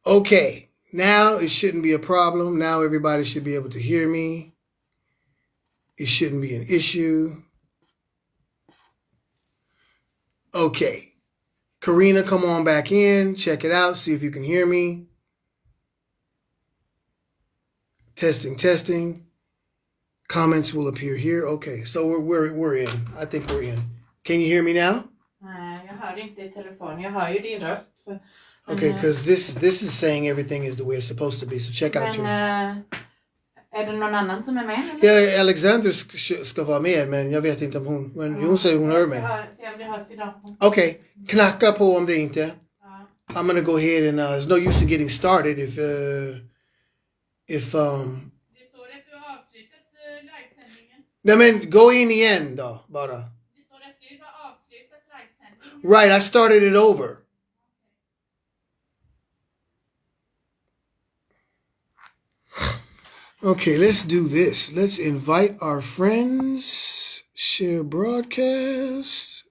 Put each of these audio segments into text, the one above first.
Okay, now it shouldn't be a problem. Now everybody should be able to hear me. It shouldn't be an issue. Okay, Karina, come on back in. Check it out. See if you can hear me. Testing, testing. Comments will appear here. Okay, so we're in. I think we're in. Can you hear me now? Nej, jag hör inte i telefon. Jag hör ju din röst. Okay, because this is saying everything is the way it's supposed to be. So check out your. Är det någon annan som är med? Ja, Alexander ska vara med, men jag vet inte om hon. Men hon säger hon hör mig. Se om det hörs idag. Okay, knacka på om det inte. I'm gonna go ahead and there's no use in getting started if Det står att du har avslutat livesändningen. Nej men gå in igen då bara. Det står att du har avslutat livesändningen. Right, I started it over. Okay, let's do this. Let's invite our friends. Share broadcast.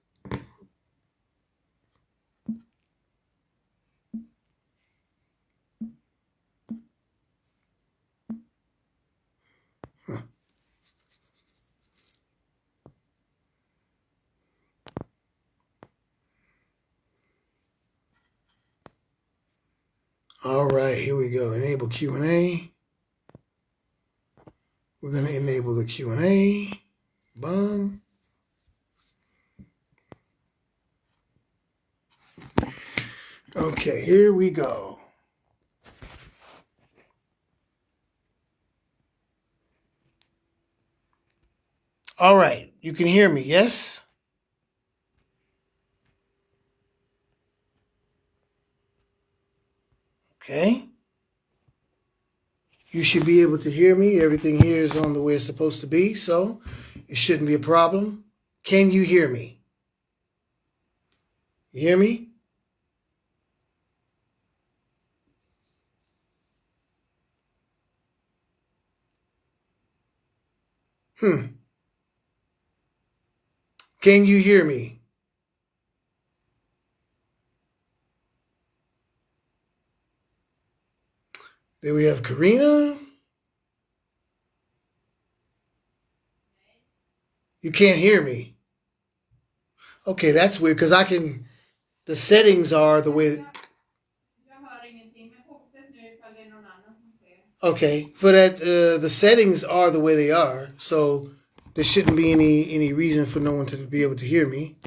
All right, here we go. Enable Q&A. We're going to enable the Q&A. Bong. Okay, here we go. All right, you can hear me, yes? Okay. You should be able to hear me. Everything here is on the way it's supposed to be, so it shouldn't be a problem. Can you hear me? You hear me? Can you hear me? Then we have Karina. You can't hear me. Okay, that's weird because the settings are the way. Okay, for that, the settings are the way they are, so there shouldn't be any reason for no one to be able to hear me.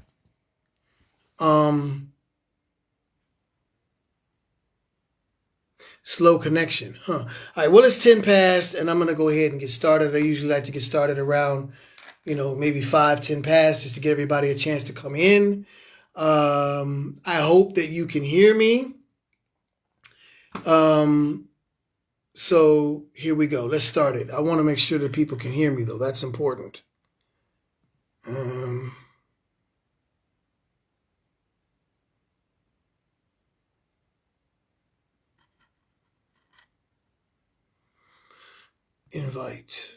Slow connection, huh? All right, well, it's 10 past, and I'm gonna go ahead and get started. I usually like to get started around, maybe 5-10 past, just to get everybody a chance to come in. I hope that you can hear me. So here we go. Let's start it. I want to make sure that people can hear me, though. That's important. Invite.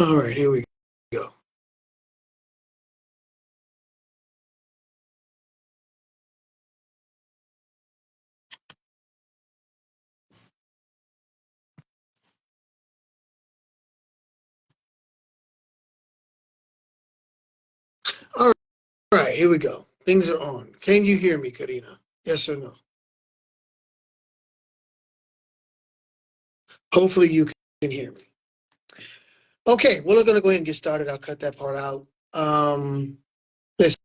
All right, here we go. All right, here we go. Things are on. Can you hear me, Karina? Yes or no? Hopefully you can hear me. Okay, well, we're going to go ahead and get started. I'll cut that part out. Let's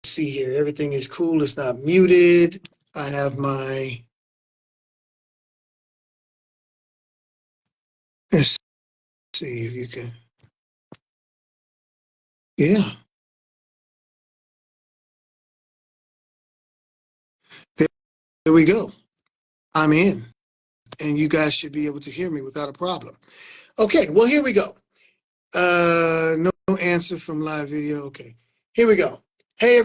see here. Everything is cool. It's not muted. I have my... Let's see if you can... Yeah. There we go. I'm in. And you guys should be able to hear me without a problem. Okay, well, here we go. No answer from live video. Okay, here we go. Hey,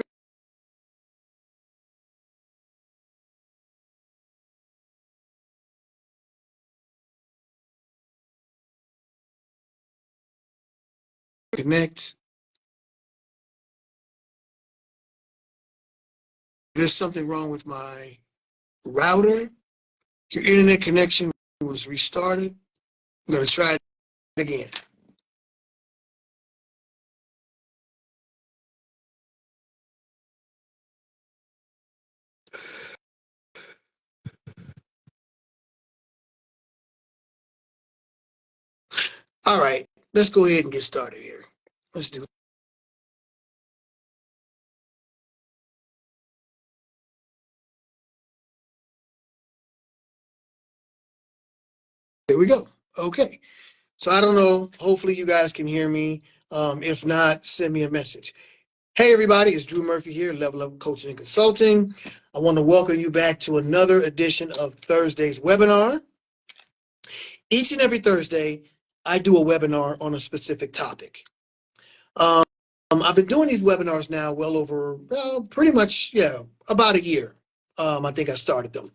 connect. there's something wrong with my router. Your internet connection was restarted. I'm going to try it again. All right, let's go ahead and get started here. Let's do it. There we go. Okay. So I don't know. Hopefully you guys can hear me. If not, send me a message. Hey, everybody. It's Drew Murphy here, Level Up Coaching and Consulting. I want to welcome you back to another edition of Thursday's webinar. Each and every Thursday, I do a webinar on a specific topic. I've been doing these webinars now well over pretty much, about a year. I think I started them.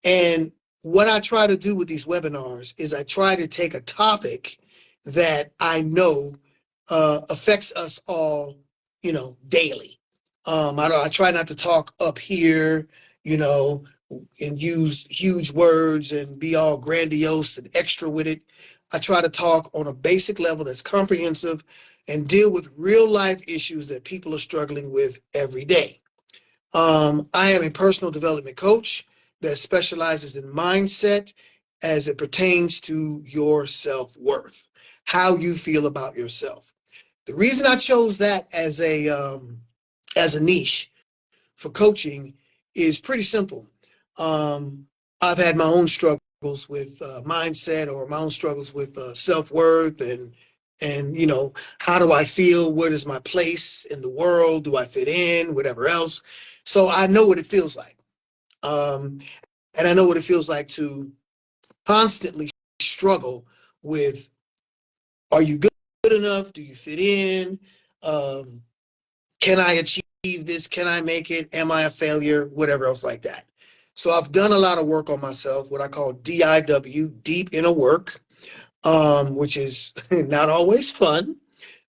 And what I try to do with these webinars is I try to take a topic that I know affects us all, daily. I try not to talk up here, and use huge words and be all grandiose and extra with it. I try to talk on a basic level that's comprehensive and deal with real life issues that people are struggling with every day. I am a personal development coach that specializes in mindset as it pertains to your self-worth, how you feel about yourself. The reason I chose that as a niche for coaching is pretty simple. I've had my own struggles with mindset, or my own struggles with self-worth, and how do I feel? What is my place in the world? Do I fit in? Whatever else. So I know what it feels like, and I know what it feels like to constantly struggle with: are you good enough? Do you fit in? Can I achieve this? Can I make it? Am I a failure? Whatever else like that. So I've done a lot of work on myself, what I call DIW, deep inner work, which is not always fun,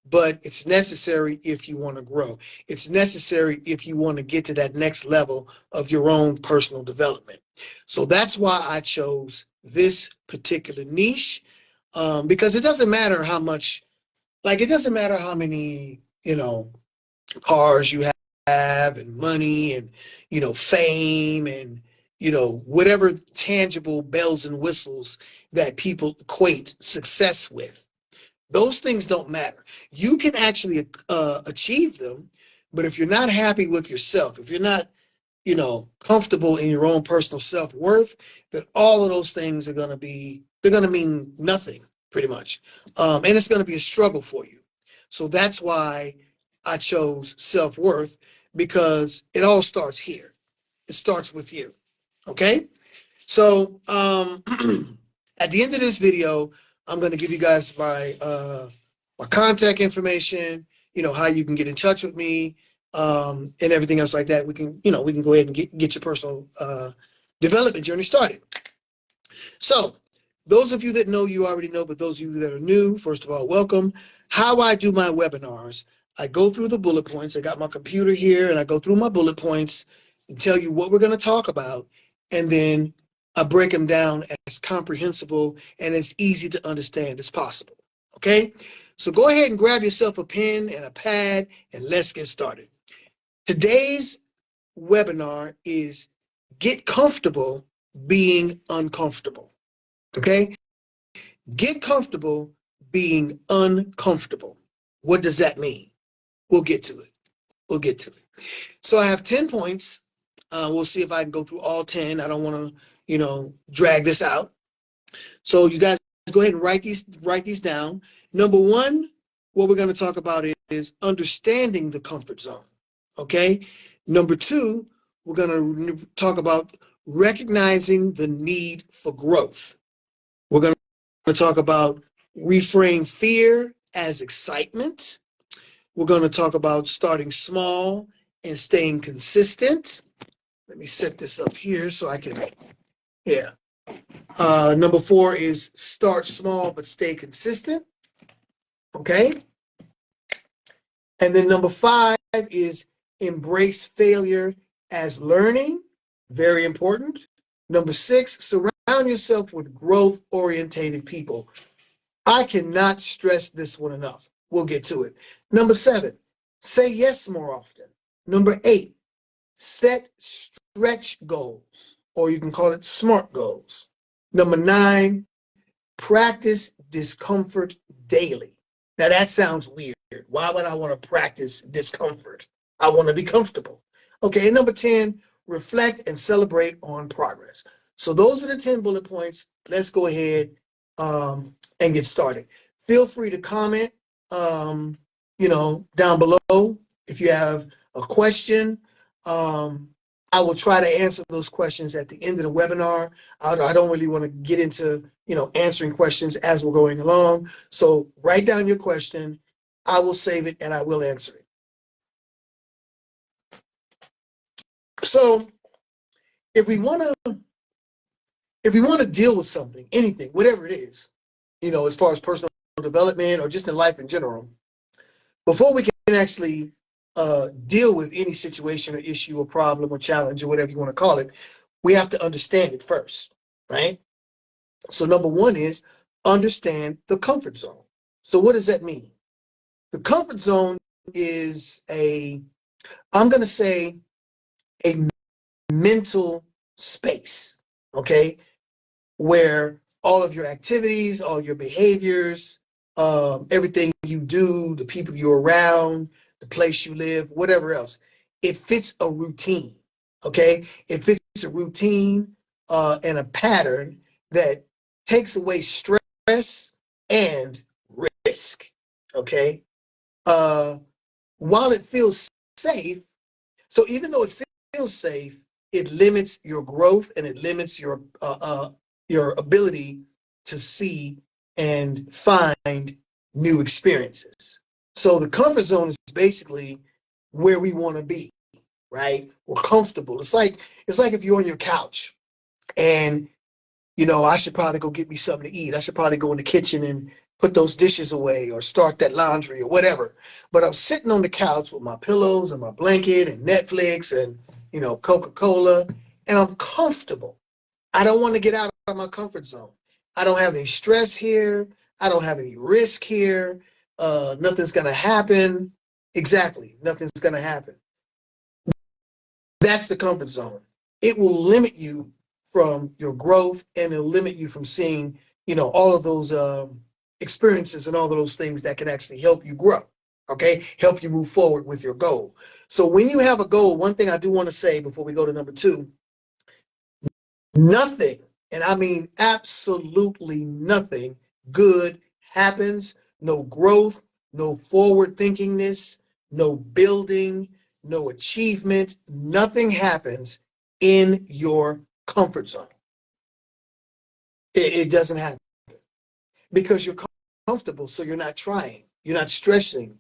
but it's necessary if you want to grow. It's necessary if you want to get to that next level of your own personal development. So that's why I chose this particular niche, because it doesn't matter how much, it doesn't matter how many, cars you have and money and, fame and, whatever tangible bells and whistles that people equate success with. Those things don't matter. You can actually achieve them, but if you're not happy with yourself, if you're not, comfortable in your own personal self-worth, then all of those things they're going to mean nothing, pretty much. And it's going to be a struggle for you. So that's why I chose self-worth, because it all starts here. It starts with you. Okay? So at the end of this video, I'm going to give you guys my contact information, how you can get in touch with me, and everything else like that. We can go ahead and get your personal development journey started. So those of you that know, you already know, but those of you that are new, first of all, welcome. How I do my webinars: I go through the bullet points. I got my computer here, and I go through my bullet points and tell you what we're going to talk about, and then I break them down as comprehensible and as easy to understand as possible. Okay? So go ahead and grab yourself a pen and a pad, and let's get started. Today's webinar is Get Comfortable Being Uncomfortable. Okay? Get comfortable being uncomfortable. What does that mean? We'll get to it. We'll get to it. So I have 10 points. We'll see if I can go through all 10. I don't want to, drag this out. So you guys go ahead and write these down. Number one, what we're going to talk about is understanding the comfort zone. Okay. Number two, we're going to talk about recognizing the need for growth. We're going to talk about reframe fear as excitement. We're going to talk about starting small and staying consistent. Let me set this up here so I can, number four is start small but stay consistent. Okay. And then number five is embrace failure as learning, very important. Number 6, surround yourself with growth-orientated people. I cannot stress this one enough. We'll get to it. Number 7, say yes more often. Number 8, set stretch goals, or you can call it SMART goals. Number 9, practice discomfort daily. Now that sounds weird. Why would I want to practice discomfort? I want to be comfortable. Okay, and number 10, reflect and celebrate on progress. So those are the 10 bullet points. Let's go ahead and get started. Feel free to comment, down below if you have a question. I will try to answer those questions at the end of the webinar. I don't really want to get into, answering questions as we're going along. So write down your question. I will save it and I will answer it. So if we want to deal with something, anything, whatever it is, as far as personal development or just in life in general, before we can actually deal with any situation or issue or problem or challenge or whatever you want to call it, we have to understand it first, right? So number 1 is understand the comfort zone. So what does that mean? The comfort zone is I'm going to say a mental space, okay, where all of your activities, all your behaviors, everything you do, the people you're around, the place you live, whatever else, it fits a routine, okay? It fits a routine and a pattern that takes away stress and risk, okay? While it feels safe, so even though it feels safe, it limits your growth and it limits your ability to see and find new experiences. So the comfort zone is basically where we want to be, right? We're comfortable. It's like if you're on your couch and I should probably go get me something to eat. I should probably go in the kitchen and put those dishes away or start that laundry or whatever. But I'm sitting on the couch with my pillows and my blanket and Netflix and, Coca-Cola, and I'm comfortable. I don't want to get out of my comfort zone. I don't have any stress here. I don't have any risk here. Nothing's going to happen. Exactly. Nothing's going to happen. That's the comfort zone. It will limit you from your growth and it'll limit you from seeing, all of those experiences and all of those things that can actually help you grow, okay? Help you move forward with your goal. So when you have a goal, one thing I do want to say before we go to number 2, nothing, and I mean absolutely nothing good happens, no growth, no forward thinkingness, no building, no achievement, nothing happens in your comfort zone. It doesn't happen because you're comfortable, so you're not trying, you're not stressing,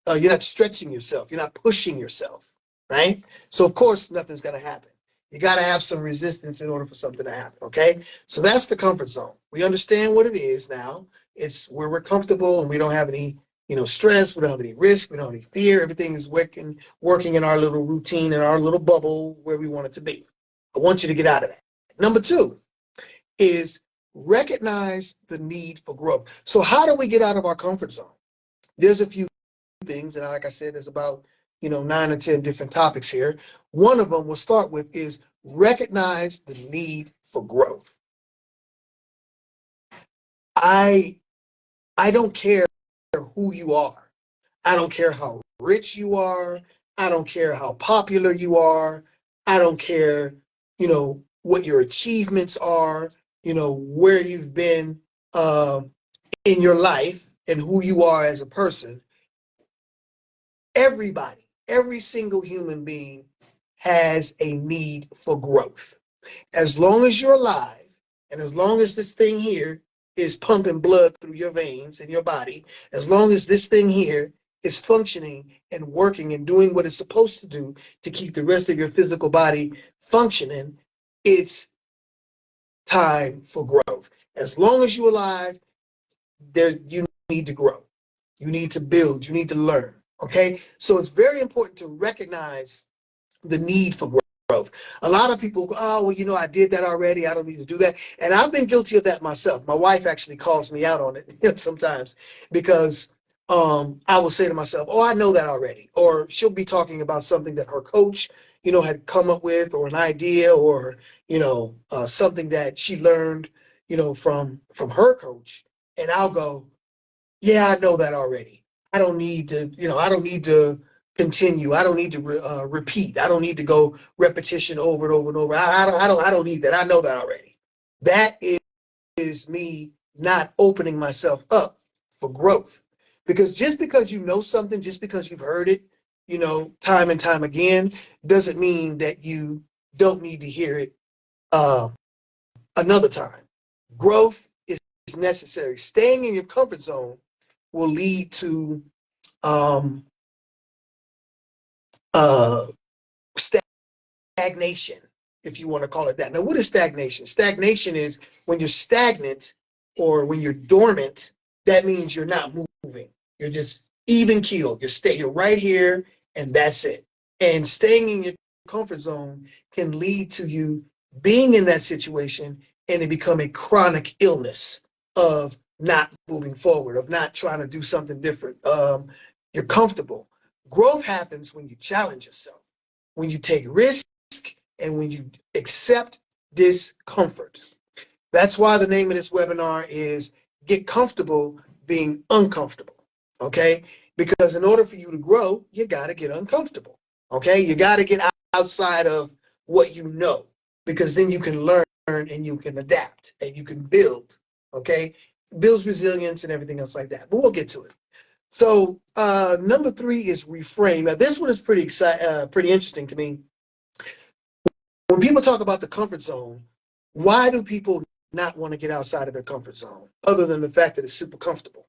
you're not stretching yourself, you're not pushing yourself, right? So of course nothing's going to happen. You got to have some resistance in order for something to happen, okay? So that's the comfort zone. We understand what it is now. It's where we're comfortable and we don't have any, stress. We don't have any risk. We don't have any fear. Everything is working in our little routine, in our little bubble where we want it to be. I want you to get out of that. Number 2 is recognize the need for growth. So how do we get out of our comfort zone? There's a few things, and like I said, there's about 9 or 10 different topics here. One of them we'll start with is recognize the need for growth. I don't care who you are. I don't care how rich you are. I don't care how popular you are. I don't care, what your achievements are, where you've been in your life and who you are as a person. Everybody, every single human being has a need for growth. As long as you're alive and as long as this thing here is pumping blood through your veins in your body, as long as this thing here is functioning and working and doing what it's supposed to do to keep the rest of your physical body functioning, it's time for growth. As long as you're alive, you need to grow. You need to build. You need to learn. Okay? So it's very important to recognize the need for growth. growth. A lot of people go, oh, well, you know, I did that already. I don't need to do that. And I've been guilty of that myself. My wife actually calls me out on it sometimes because I will say to myself, oh, I know that already. Or she'll be talking about something that her coach, you know, had come up with, or an idea, or, you know, something that she learned, you know, from her coach. And I'll go, yeah, I know that already. I don't need to, you know, I don't need to continue. I don't need to repeat. I don't need to go repetition over and over and over. I don't need that. I know that already. That is me not opening myself up for growth. Because just because you know something, just because you've heard it, you know, time and time again, doesn't mean that you don't need to hear it another time. Growth is necessary. Staying in your comfort zone will lead to um, uh, stagnation, if you want to call it that. Now, what is stagnation? Stagnation is when you're stagnant or when you're dormant, that means you're not moving. You're just even keeled. You're right here, and that's it. And staying in your comfort zone can lead to you being in that situation and it become a chronic illness of not moving forward, of not trying to do something different. You're comfortable. Growth happens when you challenge yourself, when you take risks, and when you accept discomfort. That's why the name of this webinar is Get Comfortable Being Uncomfortable. Okay? Because in order for you to grow, you got to get uncomfortable. Okay? You got to get outside of what you know, because then you can learn and you can adapt and you can build. Okay? Builds resilience and everything else like that. But we'll get to it. So number 3 is reframe. Now this one is pretty interesting to me. When people talk about the comfort zone, why do people not want to get outside of their comfort zone, other than the fact that it's super comfortable?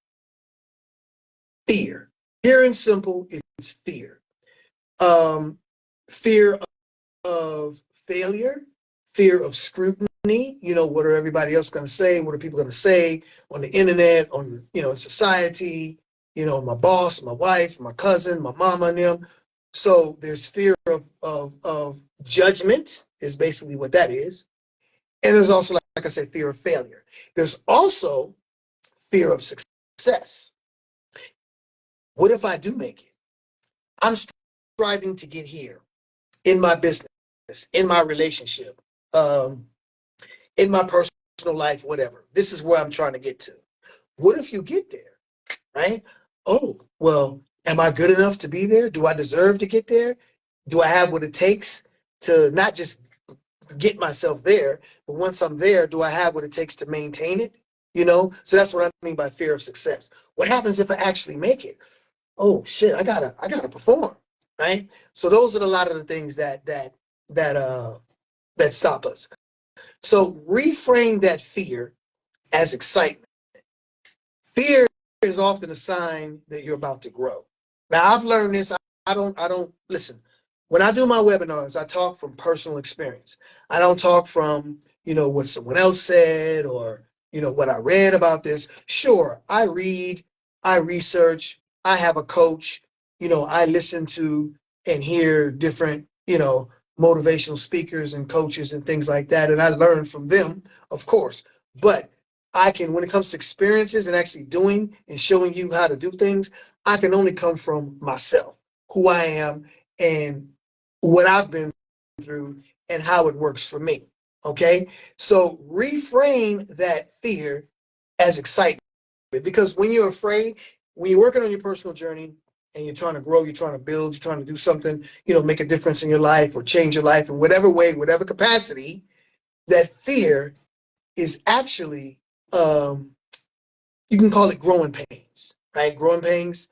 Fear. Pure and simple, it's fear. Fear of failure, fear of scrutiny. You know, what are everybody else going to say? What are people going to say on the internet, on, you know, in society? You know, my boss, my wife, my cousin, my mama, and them. So there's fear of judgment is basically what that is. And there's also, like I said, fear of failure. There's also fear of success. What if I do make it? I'm striving to get here in my business, in my relationship, in my personal life, whatever. This is where I'm trying to get to. What if you get there, right? Oh, well, am I good enough to be there? Do I deserve to get there? Do I have what it takes to not just get myself there, but once I'm there, do I have what it takes to maintain it? You know, so that's what I mean by fear of success. What happens if I actually make it? Oh shit, I gotta perform, right? So those are a lot of the things that stop us. So reframe that fear as excitement. Fear is often a sign that you're about to grow. Now I've learned this. I don't listen. When I do my webinars, I talk from personal experience. I don't talk from, you know, what someone else said or, you know, what I read about this. Sure, I read, I research, I have a coach, you know, I listen to and hear different, you know, motivational speakers and coaches and things like that. And I learn from them, of course. But I can, when it comes to experiences and actually doing and showing you how to do things, I can only come from myself, who I am, and what I've been through and how it works for me. Okay. So reframe that fear as excitement, because when you're afraid, when you're working on your personal journey and you're trying to grow, you're trying to build, you're trying to do something, you know, make a difference in your life or change your life in whatever way, whatever capacity, that fear is actually, you can call it growing pains, right? Growing pains.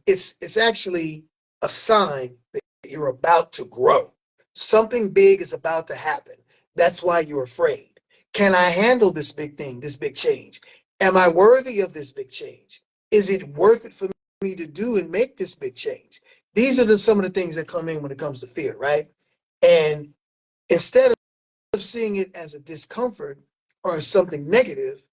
It's actually a sign that you're about to grow. Something big is about to happen. That's why you're afraid. Can I handle this big thing, this big change? Am I worthy of this big change? Is it worth it for me to do and make this big change? These are some of the things that come in when it comes to fear, right? And instead of seeing it as a discomfort or as something negative,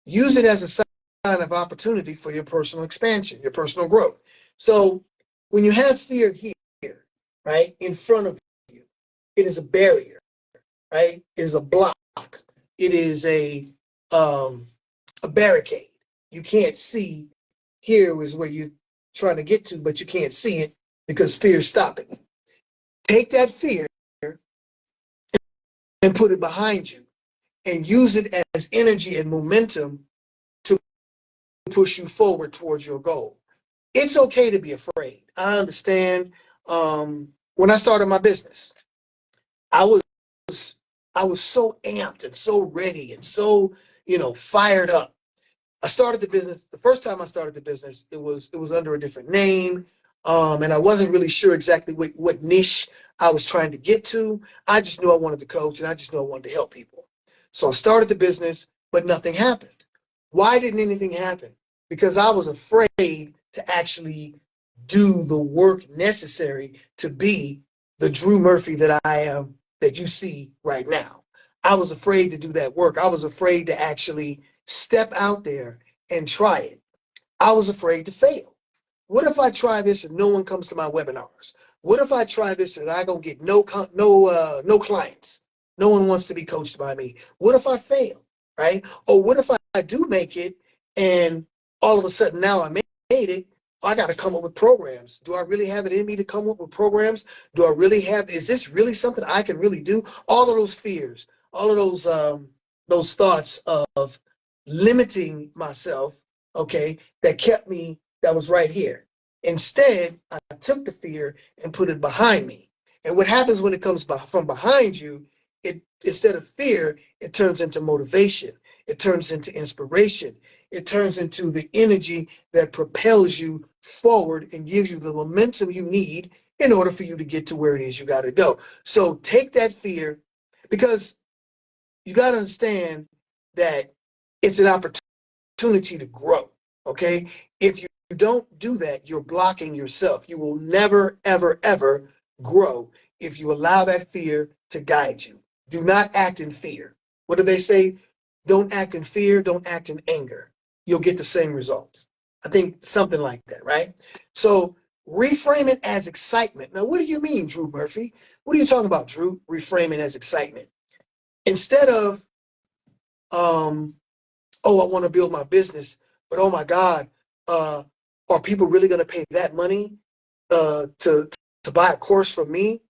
use it as a sign of opportunity for your personal expansion, your personal growth. So when you have fear here, right, in front of you, It is a barrier, right? It is a block. It is a barricade. You can't see. Here is where you're trying to get to, but you can't see it because fear is stopping you. Take that fear and put it behind you and use it as energy and momentum to push you forward towards your goal. It's okay to be afraid. I understand. When I started my business, I was so amped and so ready and so, fired up. I started the business. The first time I started the business, it was under a different name. And I wasn't really sure exactly what niche I was trying to get to. I just knew I wanted to coach, and I just knew I wanted to help people. So I started the business, but nothing happened. Why didn't anything happen? Because I was afraid to actually do the work necessary to be the Drew Murphy that I am, that you see right now. I was afraid to do that work. I was afraid to actually step out there and try it. I was afraid to fail. What if I try this and no one comes to my webinars? What if I try this and I don't get no clients? No one wants to be coached by me. What if I fail, right? Or what if I do make it and all of a sudden now I made it? I got to come up with programs. Do I really have it in me to come up with programs? Do I really have? Is this really something I can really do? All of those fears, all of those thoughts of limiting myself, okay, that kept me. That was right here. Instead, I took the fear and put it behind me. And what happens when it comes from behind you, it instead of fear, it turns into motivation. It turns into inspiration. It turns into the energy that propels you forward and gives you the momentum you need in order for you to get to where it is you got to go. So take that fear, because you got to understand that it's an opportunity to grow, okay? If you don't do that, you're blocking yourself. You will never, ever, ever grow if you allow that fear to guide you. Do not act in fear. What do they say? Don't act in fear, don't act in anger. You'll get the same results. I think something like that, right? So reframe it as excitement. Now, what do you mean, Drew Murphy? What are you talking about, Drew? Reframe it as excitement. Instead of, oh, I want to build my business, but oh my God, are people really going to pay that money to buy a course from me?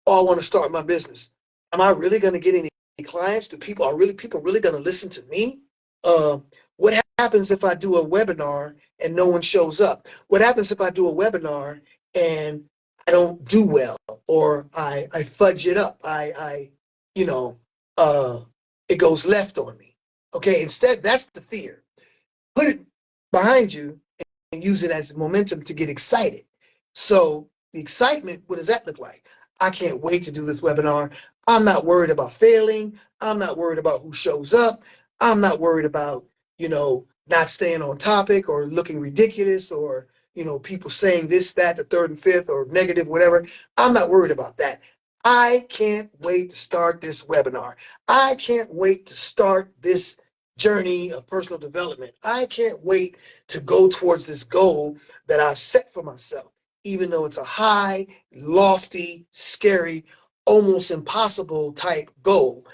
Oh, I want to start my business. Am I really going to get any clients? Do people really going to listen to me? What happens if I do a webinar and no one shows up? What happens if I do a webinar and I don't do well, or I fudge it up? You know, it goes left on me. Okay, instead, that's the fear. Put it behind you and use it as momentum to get excited. So the excitement, what does that look like? I can't wait to do this webinar. I'm not worried about failing. I'm not worried about who shows up. I'm not worried about, not staying on topic or looking ridiculous, or, people saying this, that, the third and fifth, or negative, whatever. I'm not worried about that. I can't wait to start this webinar. I can't wait to start this journey of personal development. I can't wait to go towards this goal that I've set for myself, even though it's a high, lofty, scary, almost impossible type goal.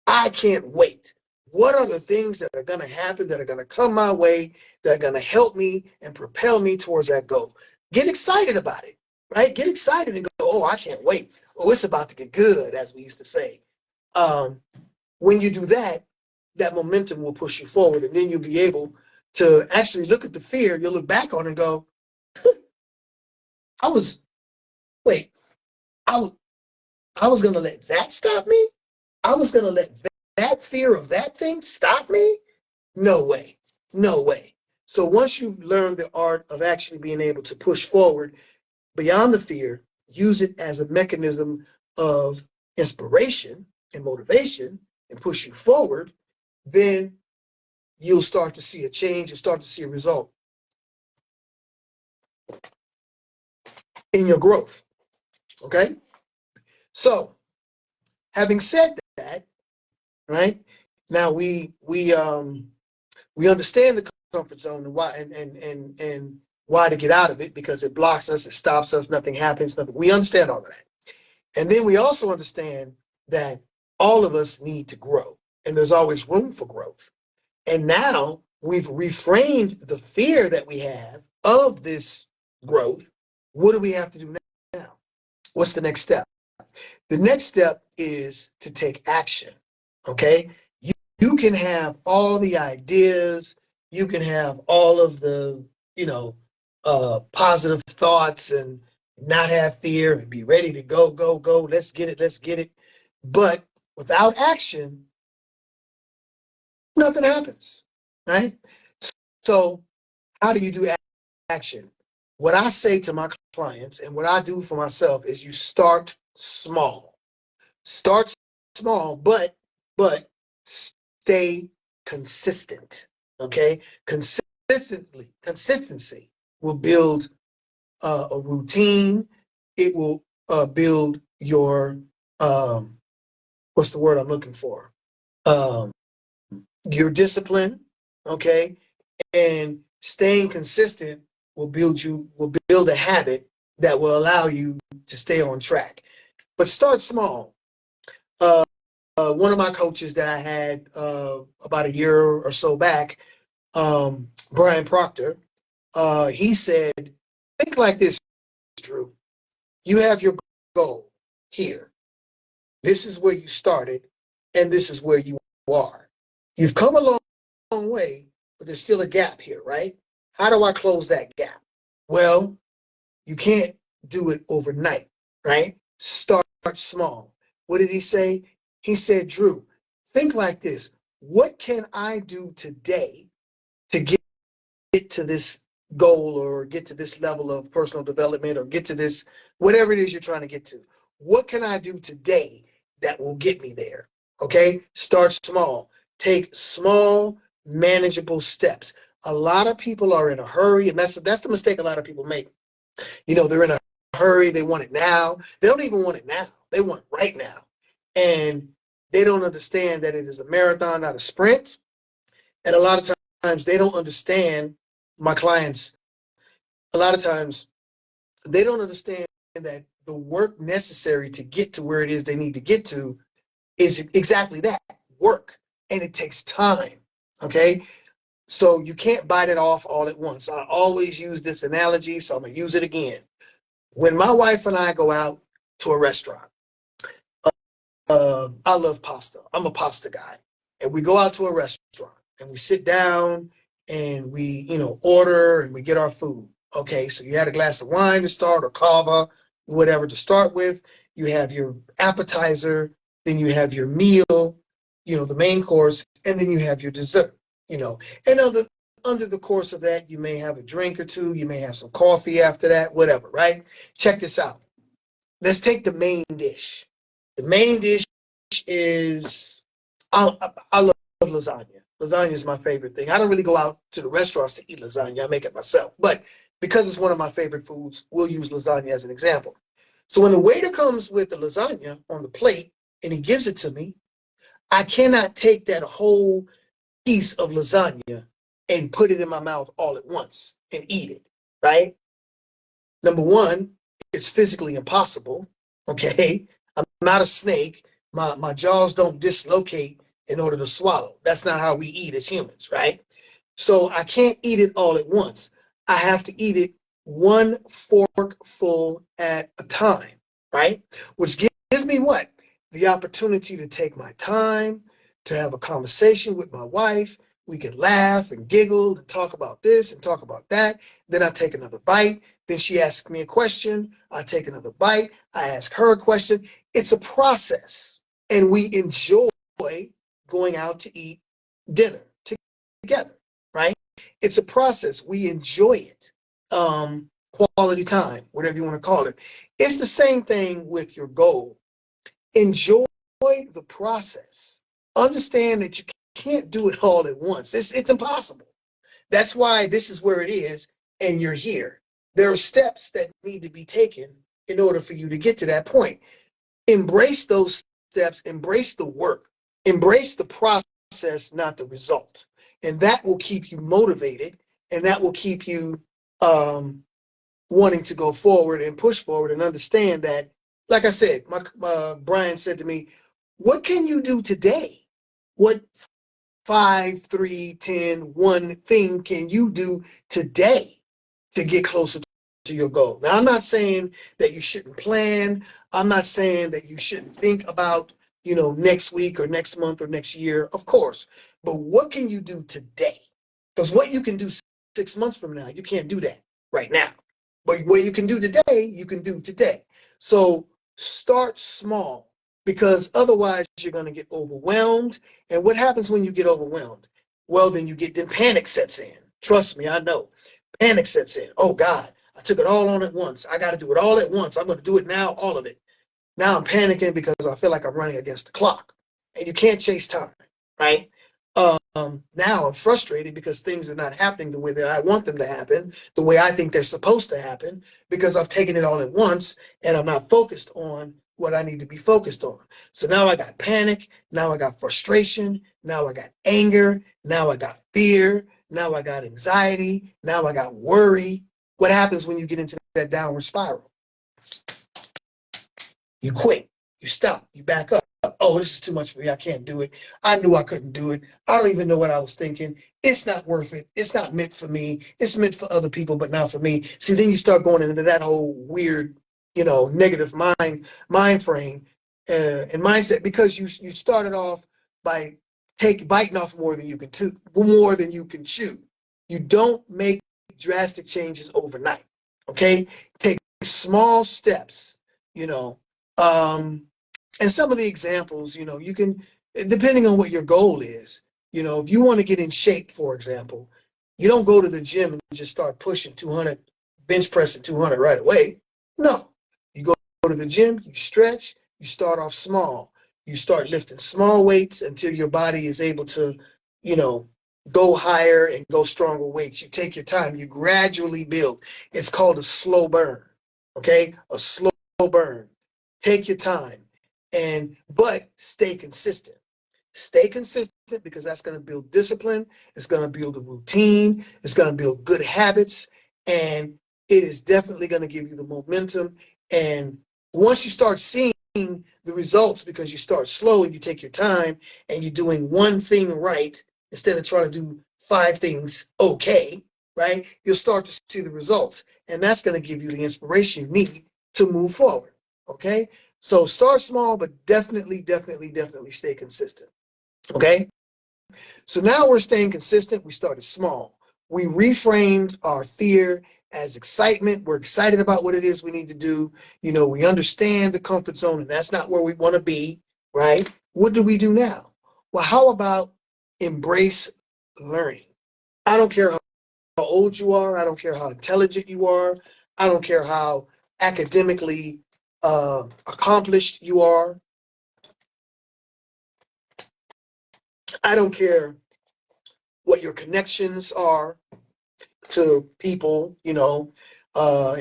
I can't wait. What are the things that are going to happen, that are going to come my way, that are going to help me and propel me towards that goal? Get excited about it, right? Get excited and go, oh, I can't wait. Oh, it's about to get good, as we used to say. When you do that, that momentum will push you forward, and then you'll be able to actually look at the fear. You'll look back on it and go, I was going to let that stop me? I was going to let that fear of that thing stop me? No way. No way. So once you've learned the art of actually being able to push forward beyond the fear, use it as a mechanism of inspiration and motivation and push you forward, then you'll start to see a change and start to see a result in your growth. Okay? So, having said that, right? Now we understand the comfort zone and why and why to get out of it, because it blocks us, it stops us, nothing happens, nothing. We understand all of that. And then we also understand that all of us need to grow, and there's always room for growth. And now we've reframed the fear that we have of this growth. What do we have to do now? What's the next step? The next step is to take action. Okay? You can have all the ideas, you can have all of the, positive thoughts and not have fear and be ready to go, go, go. Let's get it, let's get it. But without action, nothing happens, right? So how do you do action? What I say to my clients and what I do for myself is you start small. Start small, but stay consistent. Okay? Consistency will build a routine. It will build your what's the word I'm looking for? Um, your discipline, okay? And staying consistent will build a habit that will allow you to stay on track. But start small. One of my coaches that I had about a year or so back, Brian Proctor, he said, think like this, Drew. You have your goal here. This is where you started, and this is where you are. You've come a long way, but there's still a gap here, right? How do I close that gap? Well, you can't do it overnight, right? Start small. What did he say? He said, Drew, think like this. What can I do today to get to this goal or get to this level of personal development or get to this, whatever it is you're trying to get to? What can I do today that will get me there? Okay? Start small. Take small, manageable steps. A lot of people are in a hurry, and that's the mistake a lot of people make. They're in a hurry. They want it now. They don't even want it now. They want it right now. And they don't understand that it is a marathon, not a sprint. And a lot of times they don't understand, my clients, a lot of times they don't understand that the work necessary to get to where it is they need to get to is exactly that, work. And it takes time. Okay? So you can't bite it off all at once. I always use this analogy, so I'm going to use it again. When my wife and I go out to a restaurant, I love pasta. I'm a pasta guy. And we go out to a restaurant and we sit down and we, order and we get our food. Okay, so you had a glass of wine to start or cava, whatever to start with. You have your appetizer, then you have your meal, the main course, and then you have your dessert, And under the course of that, you may have a drink or two, you may have some coffee after that, whatever, right? Check this out. Let's take the main dish. The main dish is, I love lasagna. Lasagna is my favorite thing. I don't really go out to the restaurants to eat lasagna. I make it myself. But because it's one of my favorite foods, we'll use lasagna as an example. So when the waiter comes with the lasagna on the plate and he gives it to me, I cannot take that whole piece of lasagna and put it in my mouth all at once and eat it, right? Number one, it's physically impossible, okay? I'm not a snake. My jaws don't dislocate in order to swallow. That's not how we eat as humans, right? So I can't eat it all at once. I have to eat it one forkful at a time, right? Which gives me what? The opportunity to take my time, to have a conversation with my wife. We can laugh and giggle and talk about this and talk about that. Then I take another bite. Then she asks me a question. I take another bite. I ask her a question. It's a process. And we enjoy going out to eat dinner together, right? It's a process. We enjoy it. Quality time, whatever you want to call it. It's the same thing with your goal. Enjoy the process. Understand that you can't do it all at once. It's impossible. That's why this is where it is, and you're here. There are steps that need to be taken in order for you to get to that point. Embrace those steps, embrace the work, embrace the process, not the result. And that will keep you motivated, and that will keep you wanting to go forward and push forward and understand that like I said, my Brian said to me, what can you do today? What 5, 3, 10, 1 thing can you do today to get closer to your goal? Now, I'm not saying that you shouldn't plan. I'm not saying that you shouldn't think about, next week or next month or next year, of course. But what can you do today? Because what you can do 6 months from now, you can't do that right now. But what you can do today, you can do today. So start small, because otherwise you're going to get overwhelmed. And what happens when you get overwhelmed? Well, then panic sets in. Trust me, I know. Panic sets in. Oh God, I took it all on at once. I got to do it all at once. I'm going to do it now, all of it. Now I'm panicking because I feel like I'm running against the clock, and you can't chase time, right? Now I'm frustrated because things are not happening the way that I want them to happen, the way I think they're supposed to happen, because I've taken it all at once and I'm not focused on what I need to be focused on. So now I got panic, now I got frustration, now I got anger, now I got fear, now I got anxiety, now I got worry. What happens when you get into that downward spiral? You quit, you stop, you back up. Oh, this is too much for me. I can't do it. I knew I couldn't do it. I don't even know what I was thinking. It's not worth it. It's not meant for me. It's meant for other people, but not for me. See, then you start going into that whole weird, negative mind frame and mindset, because you started off by biting off more than you can chew. You don't make drastic changes overnight. Okay, take small steps. You know, and some of the examples, you can, depending on what your goal is, if you want to get in shape, for example, you don't go to the gym and just start pushing 200, bench pressing 200 right away. No, you go to the gym, you stretch, you start off small. You start lifting small weights until your body is able to, you know, go higher and go stronger weights. You take your time, you gradually build. It's called a slow burn, okay? A slow burn. Take your time, but stay consistent. Stay consistent, because that's going to build discipline. It's going to build a routine. It's going to build good habits, and it is definitely going to give you the momentum. And once you start seeing the results, because you start slow and you take your time and you're doing one thing right instead of trying to do 5 things okay, right? You'll start to see the results, and that's going to give you the inspiration you need to move forward. Okay, so start small, but definitely stay consistent. Okay, so now we're staying consistent. We started small. We reframed our fear as excitement. We're excited about what it is we need to do. We understand the comfort zone, and that's not where we want to be, right? What do we do now? Well, how about embrace learning? I don't care how old you are. I don't care how intelligent you are. I don't care how academically accomplished you are. I don't care what your connections are to people, in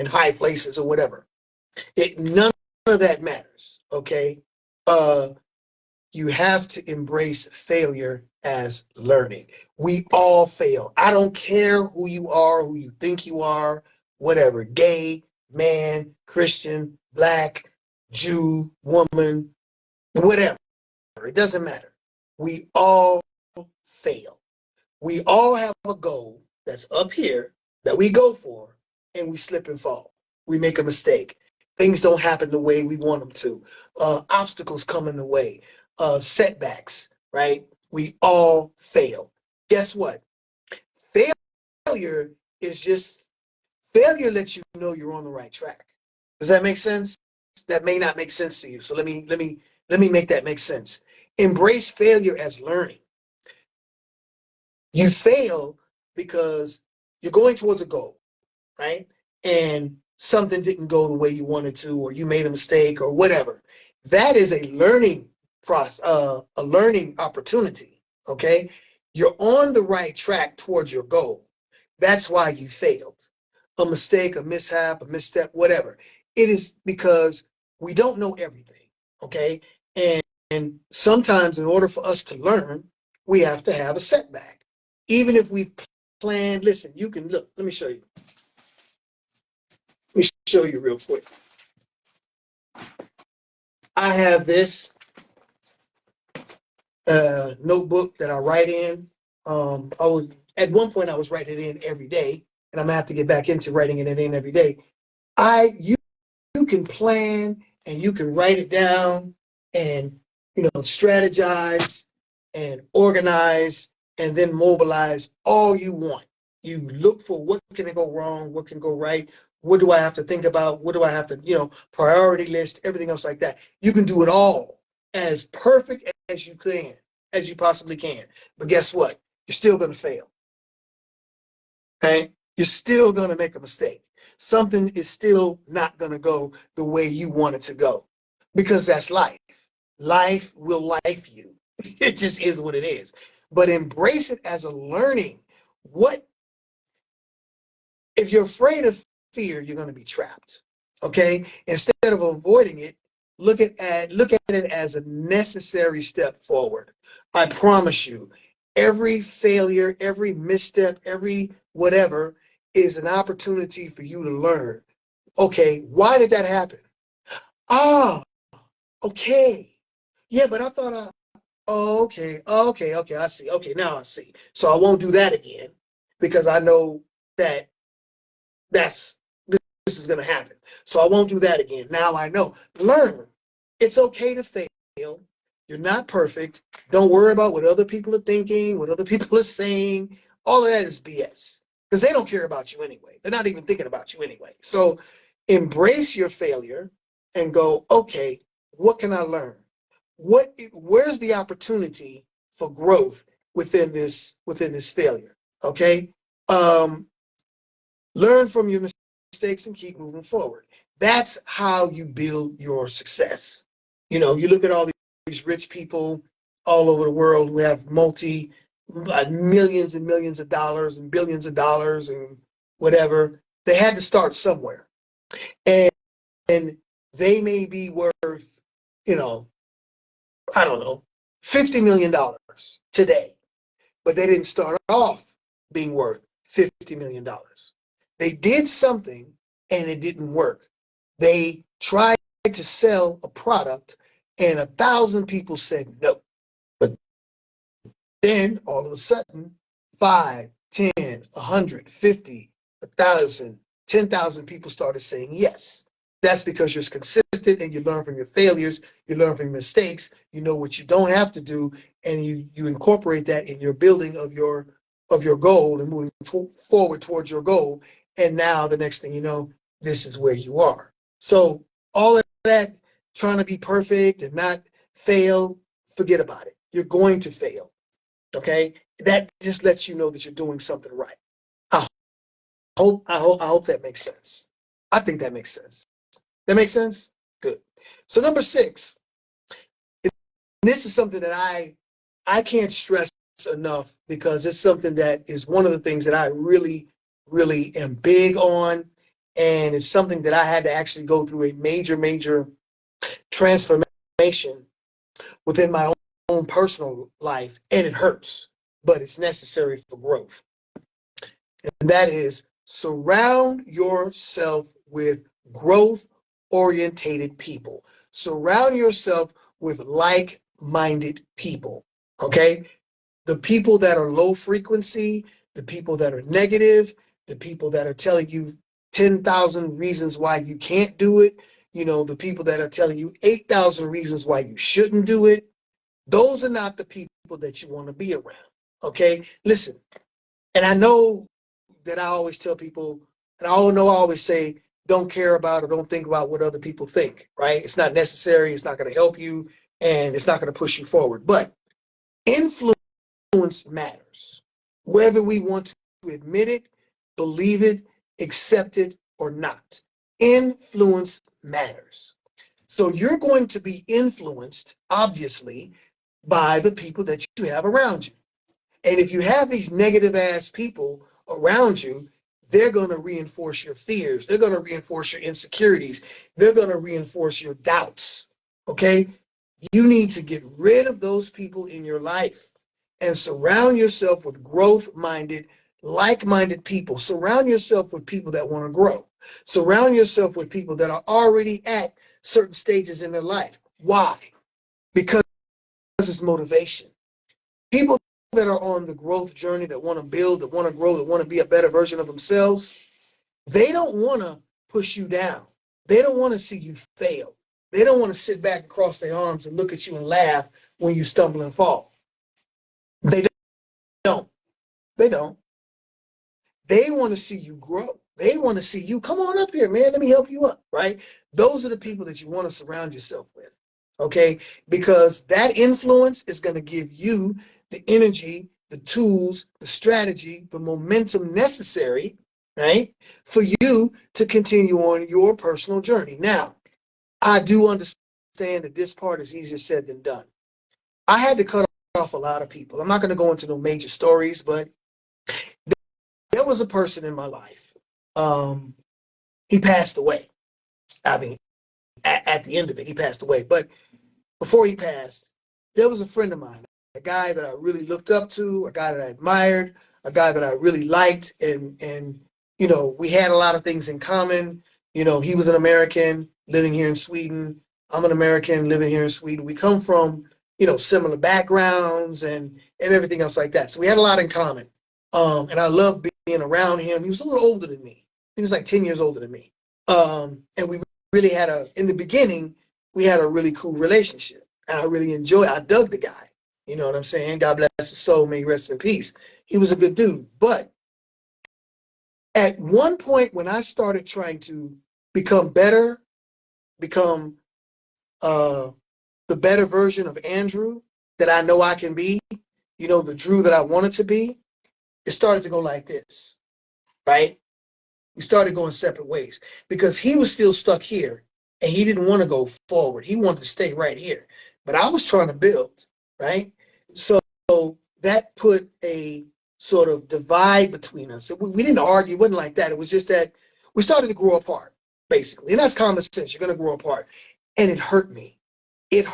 high places or whatever. None of that matters, okay? You have to embrace failure as learning. We all fail. I don't care who you are, who you think you are, whatever, gay, man, Christian, black, Jew, woman, whatever. It doesn't matter. We all fail. We all have a goal that's up here that we go for, and we slip and fall. We make a mistake. Things don't happen the way we want them to. Obstacles come in the way. Setbacks, right? We all fail. Guess what? Failure is just failure lets you know you're on the right track. Does that make sense? That may not make sense to you. So let me make that make sense. Embrace failure as learning. You fail because you're going towards a goal, right? And something didn't go the way you wanted to, or you made a mistake, or whatever. That is a learning process, a learning opportunity. Okay, you're on the right track towards your goal. That's why you failed. A mistake, a mishap, a misstep, whatever. It is because we don't know everything. Okay, and sometimes in order for us to learn, we have to have a setback. Even if we've planned, listen, you can look, let me show you. Let me show you real quick. I have this notebook that I write in. At one point I was writing it in every day, and I'm gonna have to get back into writing it in every day. You can plan and you can write it down and strategize and organize and then mobilize all you want. You look for what can go wrong, what can go right, what do I have to think about, what do I have to, priority list, everything else like that. You can do it all as perfect as you can, as you possibly can. But guess what? You're still going to fail. Okay? You're still going to make a mistake. Something is still not going to go the way you want it to go, because that's life. Life will life you. It just is what it is. But embrace it as a learning. What if you're afraid of fear, you're going to be trapped. Okay? Instead of avoiding it, look at it as a necessary step forward. I promise you, every failure, every misstep, every whatever is an opportunity for you to learn. Okay, why did that happen? Ah, okay. Yeah, but I thought oh, okay, I see. Okay, now I see. So I won't do that again because I know that this is going to happen. So I won't do that again. Now I know. Learn. It's okay to fail. You're not perfect. Don't worry about what other people are thinking, what other people are saying. All of that is BS because they don't care about you anyway. They're not even thinking about you anyway. So embrace your failure and go, okay, what can I learn? Where's the opportunity for growth within this failure? Okay. Learn from your mistakes and keep moving forward. That's how you build your success. You look at all these rich people all over the world who have millions and millions of dollars and billions of dollars and whatever. They had to start somewhere. And they may be worth, I don't know, $50 million today, but they didn't start off being worth $50 million. They did something and it didn't work. They tried to sell a product and 1,000 people said no. But then all of a sudden, 5, 10, 100, 50, 1,000, 10,000 people started saying yes. That's because you're consistent and you learn from your failures, you learn from your mistakes, you know what you don't have to do, and you incorporate that in your building of your goal and moving forward towards your goal. And now the next thing you know, this is where you are. So all of that trying to be perfect and not fail, forget about it. You're going to fail. Okay? That just lets you know that you're doing something right. I hope that makes sense. I think that makes sense. That makes sense? Good. So number 6, this is something that I can't stress enough because it's something that is one of the things that I really, really am big on. And it's something that I had to actually go through a major, major transformation within my own personal life. And it hurts, but it's necessary for growth. And that is surround yourself with growth-orientated people. Surround yourself with like-minded people, okay? The people that are low frequency, the people that are negative, the people that are telling you 10,000 reasons why you can't do it, the people that are telling you 8,000 reasons why you shouldn't do it, those are not the people that you want to be around, okay? Listen, and I know that I always tell people, and I always say, don't care about or don't think about what other people think, right? It's not necessary, it's not going to help you, and it's not going to push you forward. But influence matters, whether we want to admit it, believe it, accept it, or not. Influence matters. So you're going to be influenced, obviously, by the people that you have around you. And if you have these negative ass people around you, they're going to reinforce your fears. They're going to reinforce your insecurities. They're going to reinforce your doubts. Okay? You need to get rid of those people in your life and surround yourself with growth-minded, like-minded people. Surround yourself with people that want to grow. Surround yourself with people that are already at certain stages in their life. Why? Because it's motivation. People that are on the growth journey, that want to build, that want to grow, that want to be a better version of themselves, they don't want to push you down. They don't want to see you fail. They don't want to sit back and cross their arms and look at you and laugh when you stumble and fall. They don't. They don't. They want to see you grow. They want to see you, come on up here, man, let me help you up, right? Those are the people that you want to surround yourself with, okay? Because that influence is going to give you the energy, the tools, the strategy, the momentum necessary, right, for you to continue on your personal journey. Now, I do understand that this part is easier said than done. I had to cut off a lot of people. I'm not going to go into no major stories, but there was a person in my life. He passed away. I mean, at the end of it, he passed away. But before he passed, there was a friend of mine, a guy that I really looked up to, a guy that I admired, a guy that I really liked, and you know, we had a lot of things in common. You know, he was an American living here in Sweden. I'm an American living here in Sweden. We come from, you know, similar backgrounds and everything else like that. So we had a lot in common. And I loved being around him. He was a little older than me. He was like 10 years older than me. And we really had in the beginning, we had a really cool relationship. And I dug the guy. You know what I'm saying? God bless his soul, may he rest in peace. He was a good dude. But at one point when I started trying to become better, become the better version of Andrew that I know I can be, you know, the Drew that I wanted to be, it started to go like this, right? We started going separate ways because he was still stuck here and he didn't want to go forward. He wanted to stay right here. But I was trying to build, right? So that put a sort of divide between us. We didn't argue, it wasn't like that. It was just that we started to grow apart, basically. And that's common sense. You're going to grow apart. And it hurt me. It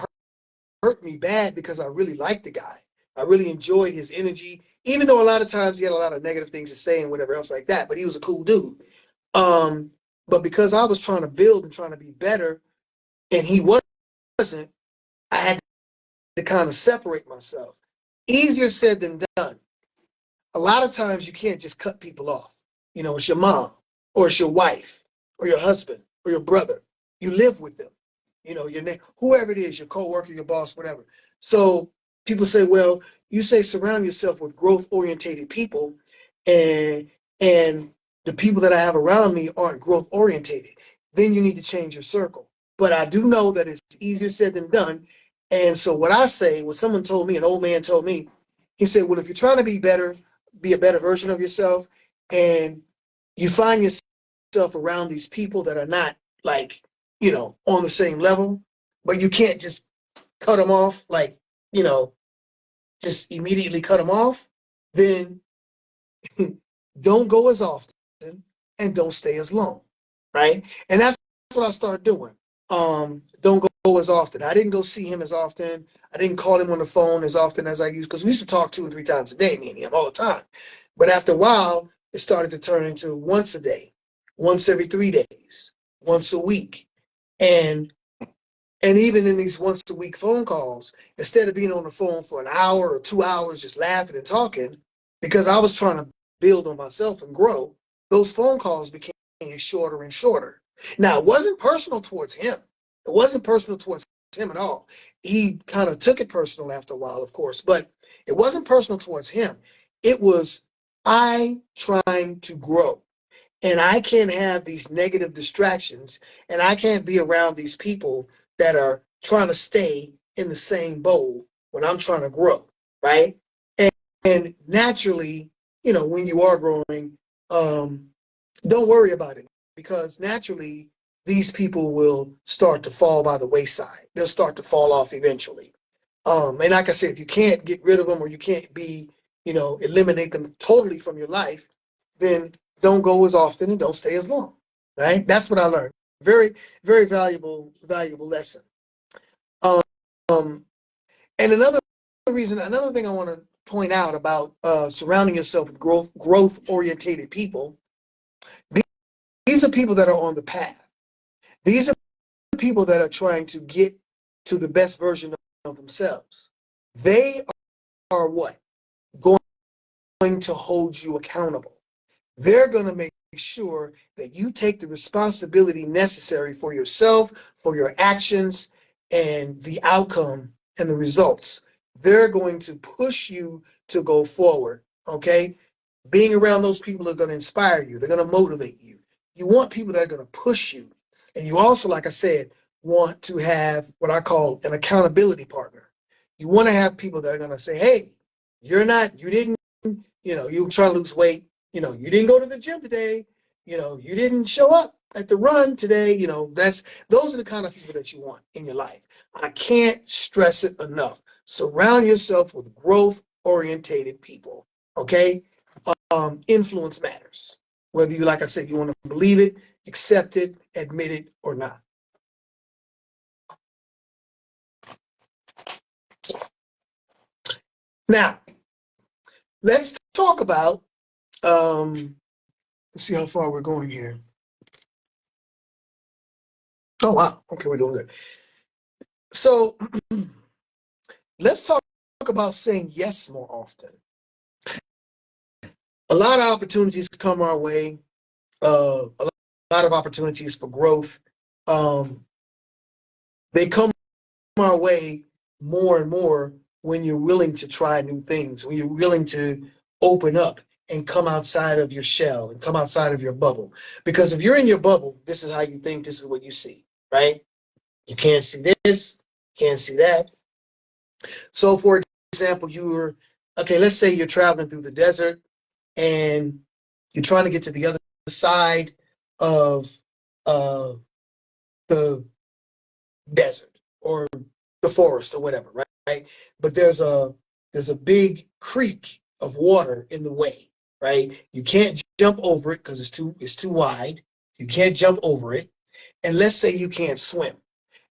hurt me bad because I really liked the guy. I really enjoyed his energy, even though a lot of times he had a lot of negative things to say and whatever else like that. But he was a cool dude. But because I was trying to build and trying to be better, and he wasn't, I had to kind of separate myself. Easier said than done. A lot of times you can't just cut people off. You know, it's your mom, or it's your wife, or your husband, or your brother. You live with them. You know, whoever it is, your coworker, your boss, whatever. So people say, well, you say surround yourself with growth-orientated people, and the people that I have around me aren't growth-orientated. Then you need to change your circle. But I do know that it's easier said than done. And so what someone told me, an old man told me, he said, well, if you're trying to be better, be a better version of yourself, and you find yourself around these people that are not like, you know, on the same level, but you can't just cut them off, like, you know, just immediately cut them off, then don't go as often and don't stay as long, right? And that's what I started doing. Don't go as often. I didn't go see him as often. I didn't call him on the phone as often as I used, because we used to talk 2 and 3 times a day, me and him, all the time. But after a while, it started to turn into once a day, once every 3 days, once a week. And even in these once a week phone calls, instead of being on the phone for an hour or 2 hours just laughing and talking, because I was trying to build on myself and grow, those phone calls became shorter and shorter. Now, it wasn't personal towards him. It wasn't personal towards him at all. He kind of took it personal after a while, of course, but it wasn't personal towards him. It was I trying to grow. And I can't have these negative distractions, and I can't be around these people that are trying to stay in the same bowl when I'm trying to grow, right? And naturally, you know, when you are growing, don't worry about it, because naturally these people will start to fall by the wayside. They'll start to fall off eventually. And like I said, if you can't get rid of them, or you can't eliminate them totally from your life, then don't go as often and don't stay as long, right? That's what I learned. Very, very valuable lesson. Um, and another thing I want to point out about surrounding yourself with growth-orientated people. These are people that are on the path. These are people that are trying to get to the best version of themselves. They are what? Going to hold you accountable. They're going to make sure that you take the responsibility necessary for yourself, for your actions, and the outcome and the results. They're going to push you to go forward, okay? Being around those people are going to inspire you. They're going to motivate you. You want people that are going to push you. And you also, like I said, want to have what I call an accountability partner. You want to have people that are going to say, hey, you didn't, you try to lose weight. You didn't go to the gym today. You didn't show up at the run today. Those are the kind of people that you want in your life. I can't stress it enough. Surround yourself with growth-orientated people, okay? Influence matters. Whether you, like I said, you want to believe it, accept it, admit it, or not. Now, let's talk about, let's see how far we're going here. Oh, wow. Okay, we're doing good. So let's talk about saying yes more often. A lot of opportunities come our way, a lot of opportunities for growth. They come our way more and more when you're willing to try new things, when you're willing to open up and come outside of your shell and come outside of your bubble. Because if you're in your bubble, this is how you think, this is what you see, right? You can't see this, can't see that. So for example, let's say you're traveling through the desert and you're trying to get to the other side of the desert or the forest or whatever, right? But there's a big creek of water in the way, right? You can't jump over it because it's too wide. You can't jump over it. And let's say you can't swim.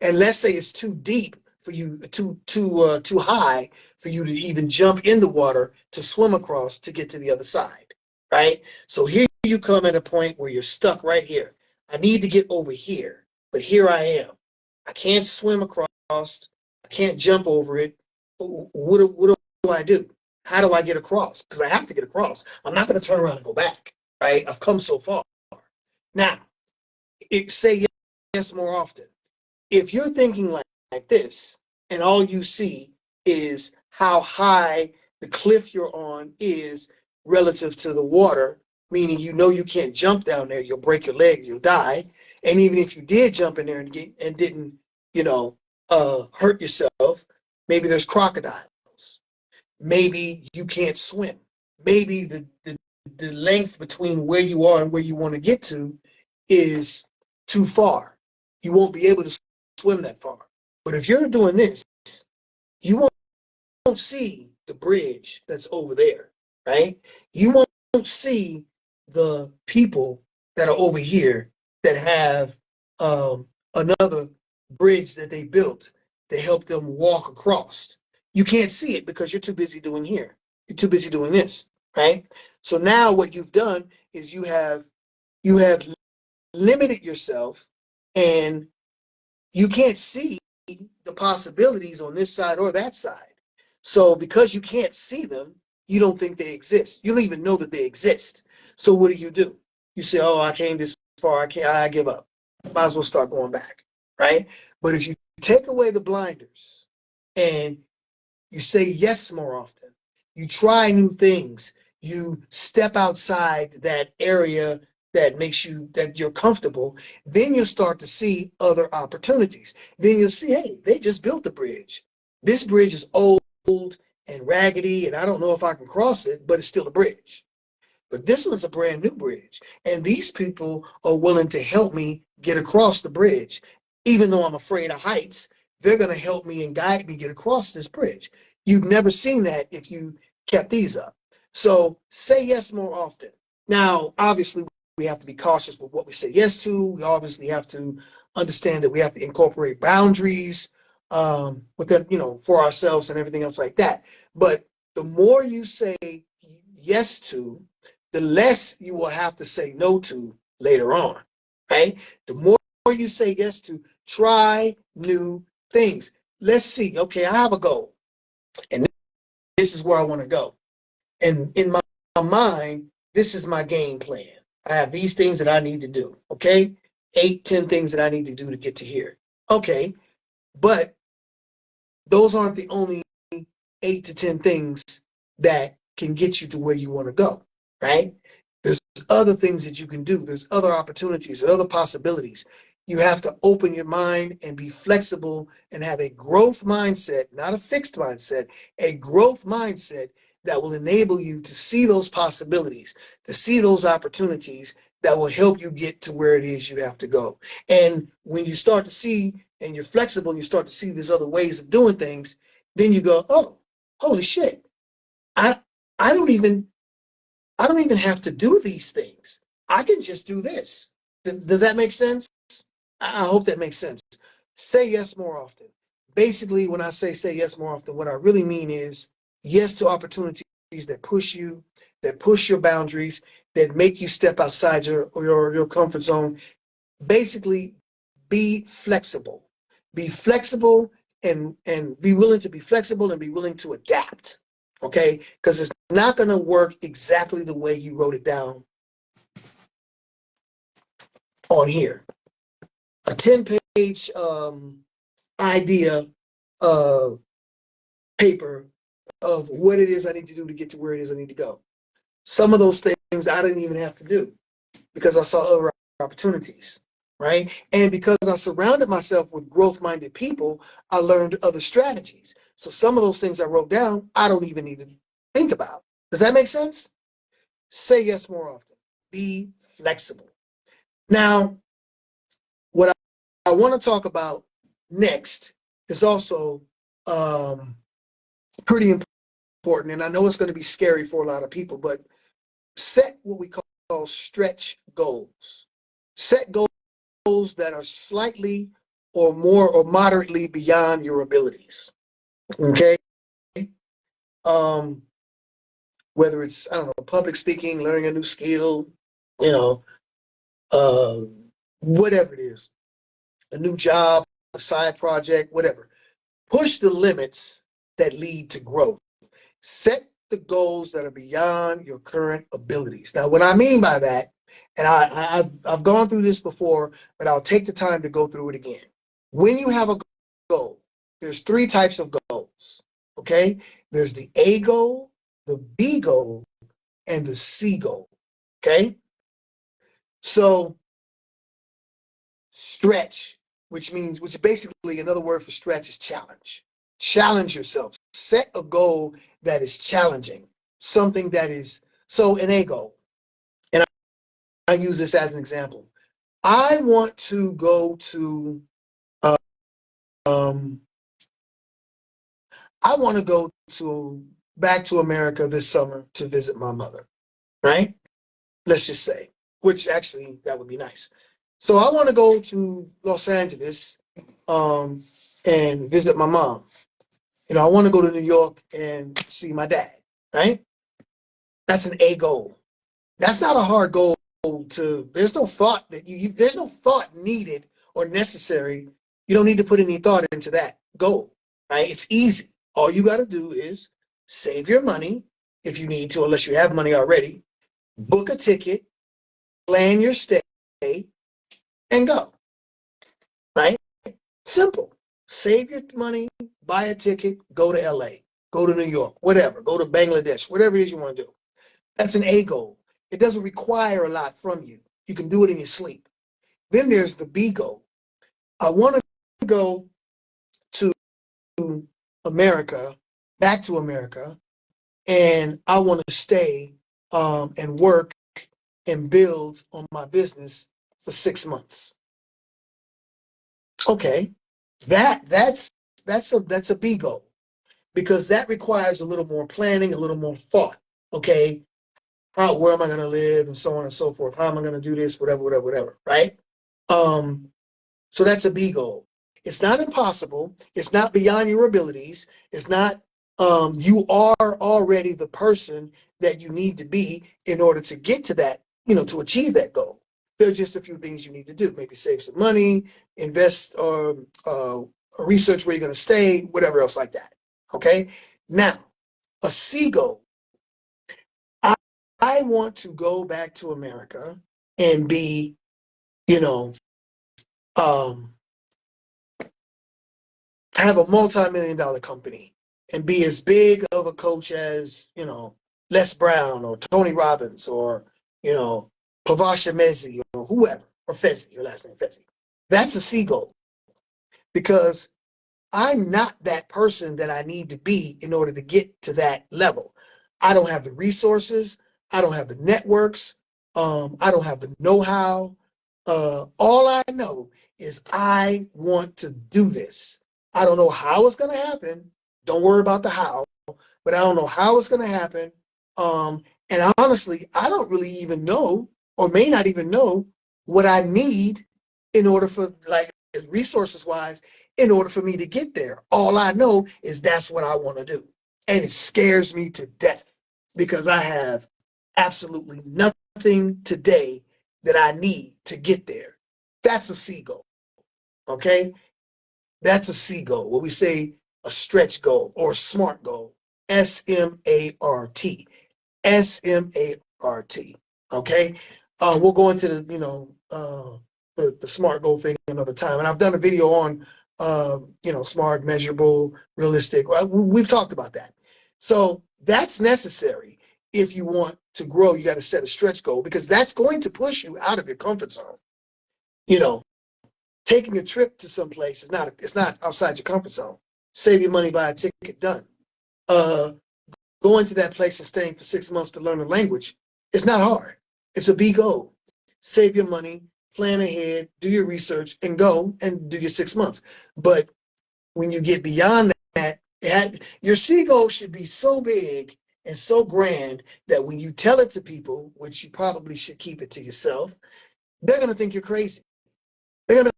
And let's say it's too deep for you, too high for you to even jump in the water to swim across to get to the other side, right? So here you come at a point where you're stuck right here. I need to get over here, but here I am. I can't swim across. I can't jump over it. What do I do? How do I get across? Because I have to get across. I'm not going to turn around and go back, right? I've come so far. Now, say yes more often. If you're thinking like this, and all you see is how high the cliff you're on is relative to the water, meaning you can't jump down there, you'll break your leg, you'll die. And even if you did jump in there and didn't, hurt yourself, maybe there's crocodiles. Maybe you can't swim. Maybe the length between where you are and where you want to get to is too far. You won't be able to swim that far. But if you're doing this, you won't see the bridge that's over there, right? You won't see the people that are over here that have another bridge that they built to help them walk across. You can't see it because you're too busy doing here. You're too busy doing this, right? So now what you've done is you have limited yourself, and you can't see the possibilities on this side or that side. So because you can't see them, you don't think they exist. You don't even know that they exist. So what do? You say, oh, I came this far, I give up. Might as well start going back, right? But if you take away the blinders and you say yes more often, you try new things, you step outside that area that you're comfortable, then you'll start to see other opportunities. Then you'll see, hey, they just built the bridge. This bridge is old and raggedy, and I don't know if I can cross it, but it's still a bridge. But this one's a brand new bridge, and these people are willing to help me get across the bridge. Even though I'm afraid of heights, they're going to help me and guide me get across this bridge. You've never seen that if you kept these up. So say yes more often. Now, obviously, we have to be cautious with what we say yes to. We obviously have to understand that we have to incorporate boundaries for ourselves and everything else like that. But the more you say yes to, the less you will have to say no to later on, right? The more you say yes to, try new things. let's see. Okay, I have a goal, and this is where I want to go. And in my mind, this is my game plan. I have these things that I need to do. Okay, 8, 10 things that I need to do to get to here. Okay, but those aren't the only 8 to 10 things that can get you to where you want to go, right? There's other things that you can do. There's other opportunities, other possibilities. You have to open your mind and be flexible and have a growth mindset, not a fixed mindset, a growth mindset that will enable you to see those possibilities, to see those opportunities that will help you get to where it is you have to go. And when you start to see and you're flexible and you start to see these other ways of doing things, then you go, oh, holy shit. I don't even have to do these things. I can just do this. Does that make sense? I hope that makes sense. Say yes more often. Basically, when I say yes more often, what I really mean is yes to opportunities that push you, that push your boundaries, that make you step outside your comfort zone. Basically, be flexible. Be flexible and be willing to be flexible and be willing to adapt. Okay? Because it's not going to work exactly the way you wrote it down on here. A 10-page idea paper of what it is I need to do to get to where it is I need to go. Some of those things I didn't even have to do because I saw other opportunities, right? And because I surrounded myself with growth-minded people, I learned other strategies. So some of those things I wrote down, I don't even need to think about. Does that make sense? Say yes more often. Be flexible. Now, what I want to talk about next is also pretty important, and I know it's going to be scary for a lot of people, but set what we call stretch goals. Set goals that are slightly or more or moderately beyond your abilities. Okay? Whether it's, I don't know, public speaking, learning a new skill, you know, whatever it is, a new job, a side project, whatever. Push the limits that lead to growth. Set the goals that are beyond your current abilities. Now, what I mean by that, and I've gone through this before, but I'll take the time to go through it again. When you have a goal, there's 3 types of goals, okay? There's the A goal, the B goal, and the C goal, okay? So stretch, which is basically another word for stretch is challenge. Challenge yourself. Set a goal that is challenging, something that is, so an A goal, and I use this as an example. I want to go to, I want to go back to America this summer to visit my mother, right? Let's just say, which actually that would be nice. So I want to go to Los Angeles and visit my mom. You know, I want to go to New York and see my dad, right? That's an A goal. That's not a hard goal to, there's no thought that there's no thought needed or necessary. You don't need to put any thought into that goal, right? It's easy. All you got to do is save your money if you need to, unless you have money already, book a ticket, plan your stay, and go, right? Simple. Save your money, buy a ticket, go to LA, go to New York, whatever, go to Bangladesh, whatever it is you want to do. That's an A goal. It doesn't require a lot from you. You can do it in your sleep. Then there's the B goal. I want to go to America, back to America, and I want to stay and work and build on my business for 6 months. Okay, that's a B goal, because that requires a little more planning, a little more thought. Okay, where am I going to live, and so on and so forth. How am I going to do this? Whatever. Right? So that's a B goal. It's not impossible. It's not beyond your abilities. It's not. You are already the person that you need to be in order to get to that. You know, to achieve that goal. There's just a few things you need to do. Maybe save some money, invest, research where you're going to stay, whatever else like that. Okay. Now, a C goal. I want to go back to America and be, you know, have a multi-million-dollar company and be as big of a coach as, Les Brown or Tony Robbins or, Pavasha Mezi or whoever, or Fezzi, your last name Fezzi. That's a C goal because I'm not that person that I need to be in order to get to that level. I don't have the resources. I don't have the networks. I don't have the know-how. All I know is I want to do this. I don't know how it's going to happen. Don't worry about the how, but I don't know how it's going to happen. And honestly, I don't really even know, or may not even know, what I need in order for, like, resources wise, in order for me to get there. All I know is that's what I want to do. And it scares me to death because I have absolutely nothing today that I need to get there. That's a C goal. Okay? That's a C goal. What we say a stretch goal or a SMART goal. SMART. SMART. Okay? We'll go into the SMART goal thing another time. And I've done a video on SMART, measurable, realistic. We've talked about that. So that's necessary. If you want to grow, you got to set a stretch goal because that's going to push you out of your comfort zone. Taking a trip to some place it's not outside your comfort zone. Save your money, buy a ticket, done. Going to that place and staying for 6 months to learn a language, it's not hard. It's a B goal. Save your money, plan ahead, do your research, and go and do your 6 months. But when you get beyond that, your C goal should be so big and so grand that when you tell it to people, which you probably should keep it to yourself, they're going to think you're crazy. They're going to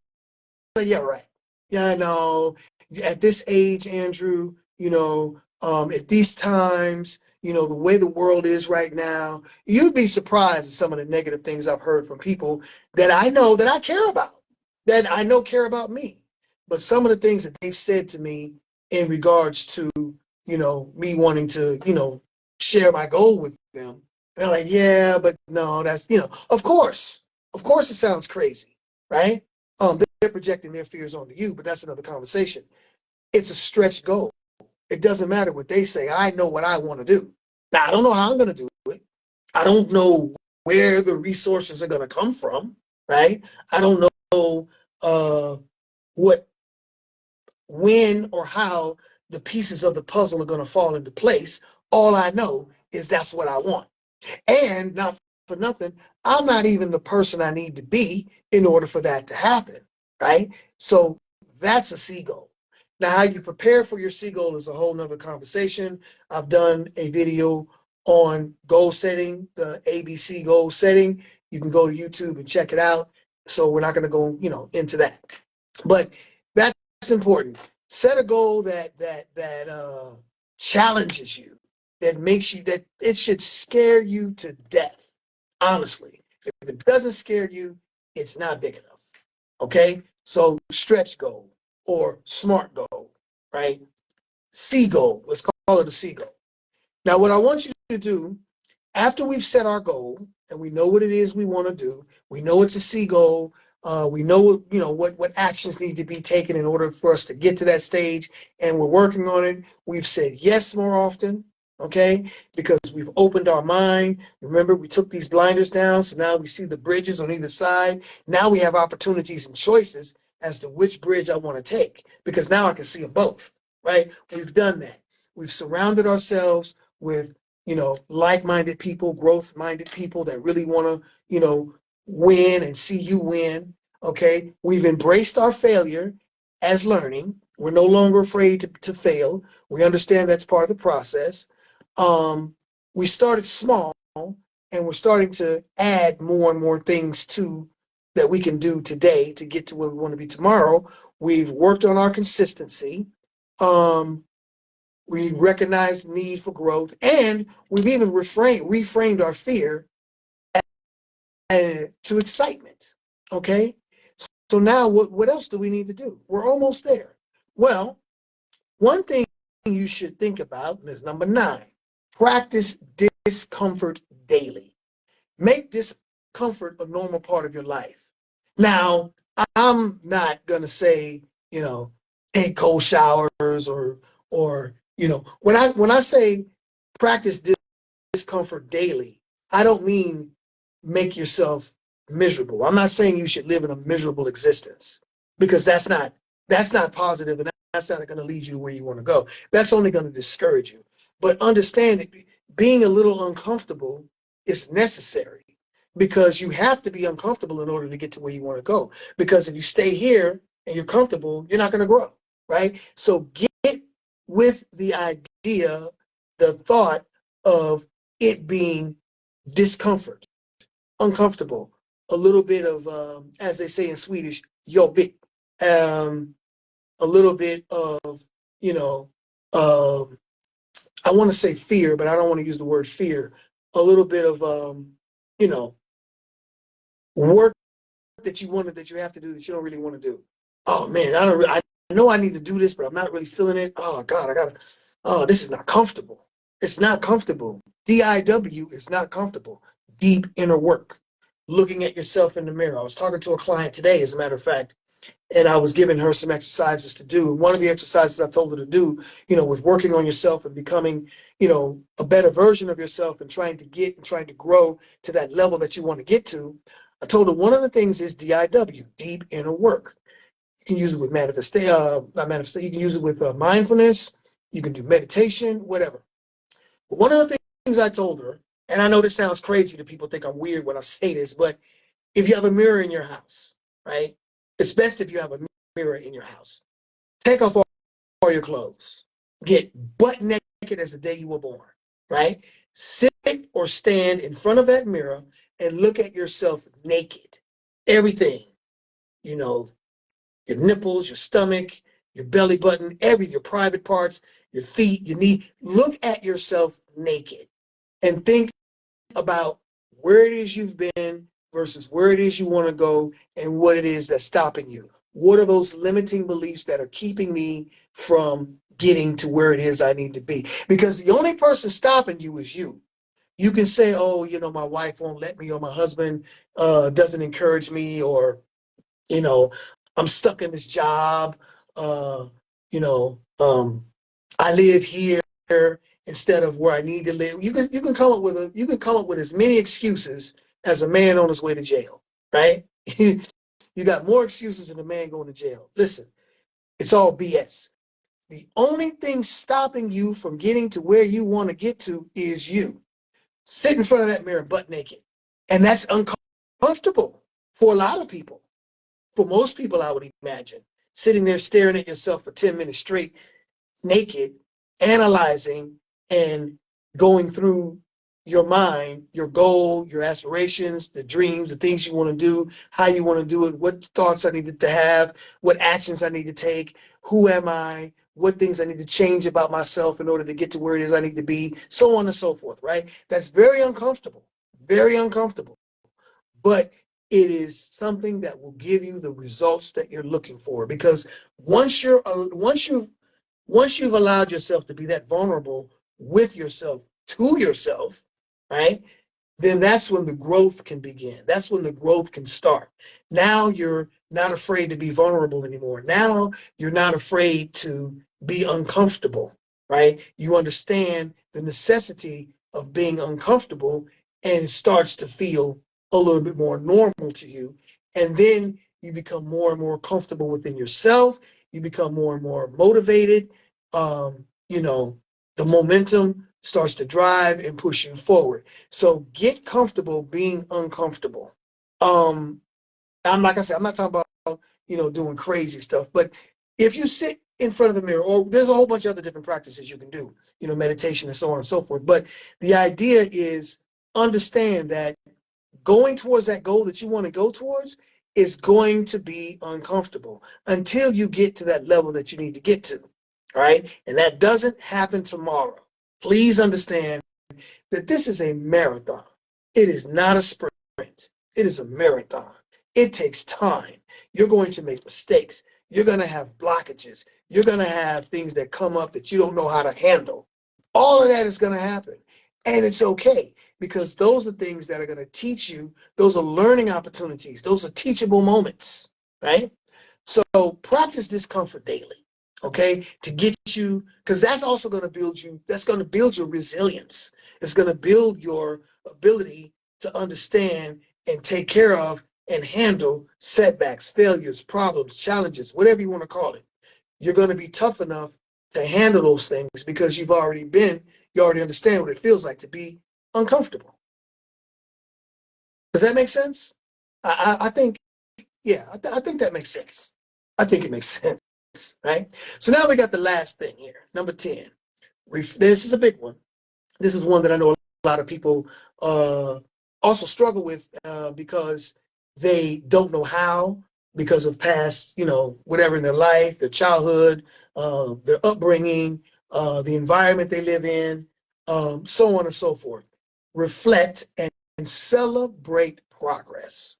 say, yeah, right. Yeah, I know. At this age, Andrew, at these times, the way the world is right now, you'd be surprised at some of the negative things I've heard from people that I know that I care about, that I know care about me. But some of the things that they've said to me in regards to, me wanting to, share my goal with them, they're like, yeah, but no, that's, of course it sounds crazy, right? They're projecting their fears onto you, but that's another conversation. It's a stretch goal. It doesn't matter what they say. I know what I want to do. Now, I don't know how I'm going to do it. I don't know where the resources are going to come from, right? I don't know when or how the pieces of the puzzle are going to fall into place. All I know is that's what I want. And not for nothing, I'm not even the person I need to be in order for that to happen, right? So that's a C goal. Now, how you prepare for your C goal is a whole nother conversation. I've done a video on goal setting, the ABC goal setting. You can go to YouTube and check it out. So we're not going to go, into that. But that's important. Set a goal that challenges you, that makes you, that it should scare you to death. Honestly, if it doesn't scare you, it's not big enough. Okay, so stretch goal or SMART goal, right? C goal. Let's call it a C goal. Now, what I want you to do after we've set our goal and we know what it is we want to do, we know it's a C goal. We know, what actions need to be taken in order for us to get to that stage, and we're working on it. We've said yes more often, okay, because we've opened our mind. Remember, we took these blinders down, so now we see the bridges on either side. Now we have opportunities and choices as to which bridge I want to take, because now I can see them both, right? We've done that. We've surrounded ourselves with, like-minded people, growth-minded people that really want to, win and see you win. Okay, we've embraced our failure as learning. We're no longer afraid to fail. We understand that's part of the process. We started small, and we're starting to add more and more things that we can do today to get to where we want to be tomorrow. We've worked on our consistency. We recognize the need for growth, and we've even reframed our fear to excitement. Okay, so now what else do we need to do? We're almost there. Well, one thing you should think about is number 9, practice discomfort daily. Make discomfort a normal part of your life. Now, I'm not going to say, take cold showers or, when I say practice discomfort daily, I don't mean make yourself miserable. I'm not saying you should live in a miserable existence, because that's not positive, and that's not going to lead you to where you want to go. That's only going to discourage you. But understand that being a little uncomfortable is necessary, because you have to be uncomfortable in order to get to where you want to go. Because if you stay here and you're comfortable, you're not going to grow, right? So get with the idea, the thought of it being discomfort, uncomfortable, a little bit of, as they say in Swedish, jobbigt, a little bit of, you know, I want to say fear, but I don't want to use the word fear. A little bit of, you know, work that you have to do that you don't really want to do. Oh man, I know I need to do this, but I'm not really feeling it. Oh God, this is not comfortable. It's not comfortable. DIW is not comfortable. Deep inner work. Looking at yourself in the mirror. I was talking to a client today, as a matter of fact, and I was giving her some exercises to do. And one of the exercises I told her to do, with working on yourself and becoming, a better version of yourself and trying to grow to that level that you want to get to. I told her one of the things is DIW, deep inner work. You can use it with you can use it with mindfulness. You can do meditation, whatever. But one of the things I told her, and I know this sounds crazy to people, think I'm weird when I say this, but if you have a mirror in your house, right? It's best if you have a mirror in your house. Take off all your clothes. Get butt naked as the day you were born, right? Sit or stand in front of that mirror and look at yourself naked. Everything, your nipples, your stomach, your belly button, your private parts, your feet, your knee. Look at yourself naked and think about where it is you've been versus where it is you want to go and what it is that's stopping you. What are those limiting beliefs that are keeping me from getting to where it is I need to be? Because the only person stopping you is you. You can say, oh, my wife won't let me, or my husband doesn't encourage me, or I'm stuck in this job. Uh, I live here instead of where I need to live. You can come up with as many excuses as a man on his way to jail, right? You got more excuses than a man going to jail. Listen, it's all BS. The only thing stopping you from getting to where you want to get to is you. Sit in front of that mirror butt naked. And that's uncomfortable for a lot of people. For most people, I would imagine, sitting there staring at yourself for 10 minutes straight, naked, analyzing and going through your mind, your goal, your aspirations, the dreams, the things you want to do, how you want to do it, what thoughts I needed to have, what actions I need to take, who am I, what things I need to change about myself in order to get to where it is I need to be, so on and so forth, right? That's very uncomfortable, very uncomfortable. But it is something that will give you the results that you're looking for. Because once you've allowed yourself to be that vulnerable with yourself, to yourself, right? Then that's when the growth can begin. That's when the growth can start. Now you're not afraid to be vulnerable anymore. Now you're not afraid to be uncomfortable, right? You understand the necessity of being uncomfortable, and it starts to feel a little bit more normal to you. And then you become more and more comfortable within yourself. You become more and more motivated. The momentum starts to drive and push you forward. So get comfortable being uncomfortable. Like I said, I'm not talking about, doing crazy stuff, but if you sit in front of the mirror, or there's a whole bunch of other different practices you can do, meditation and so on and so forth. But the idea is understand that going towards that goal that you want to go towards is going to be uncomfortable until you get to that level that you need to get to. All right. And that doesn't happen tomorrow. Please understand that this is a marathon. It is not a sprint. It is a marathon. It takes time. You're going to make mistakes. You're going to have blockages. You're going to have things that come up that you don't know how to handle. All of that is going to happen. And it's okay, because those are things that are going to teach you. Those are learning opportunities. Those are teachable moments, right? So practice discomfort daily, okay? To get you, because that's also going to build you, that's going to build your resilience. It's going to build your ability to understand and take care of and handle setbacks, failures, problems, challenges, whatever you want to call it. You're going to be tough enough to handle those things because you already understand what it feels like to be uncomfortable. Does that make sense? I think, yeah, I think that makes sense. I think it makes sense, right? So now we got the last thing here, number 10. This is a big one. This is one that I know a lot of people also struggle with because they don't know how, because of past, whatever in their life, their childhood, their upbringing, the environment they live in, so on and so forth. Reflect and celebrate progress.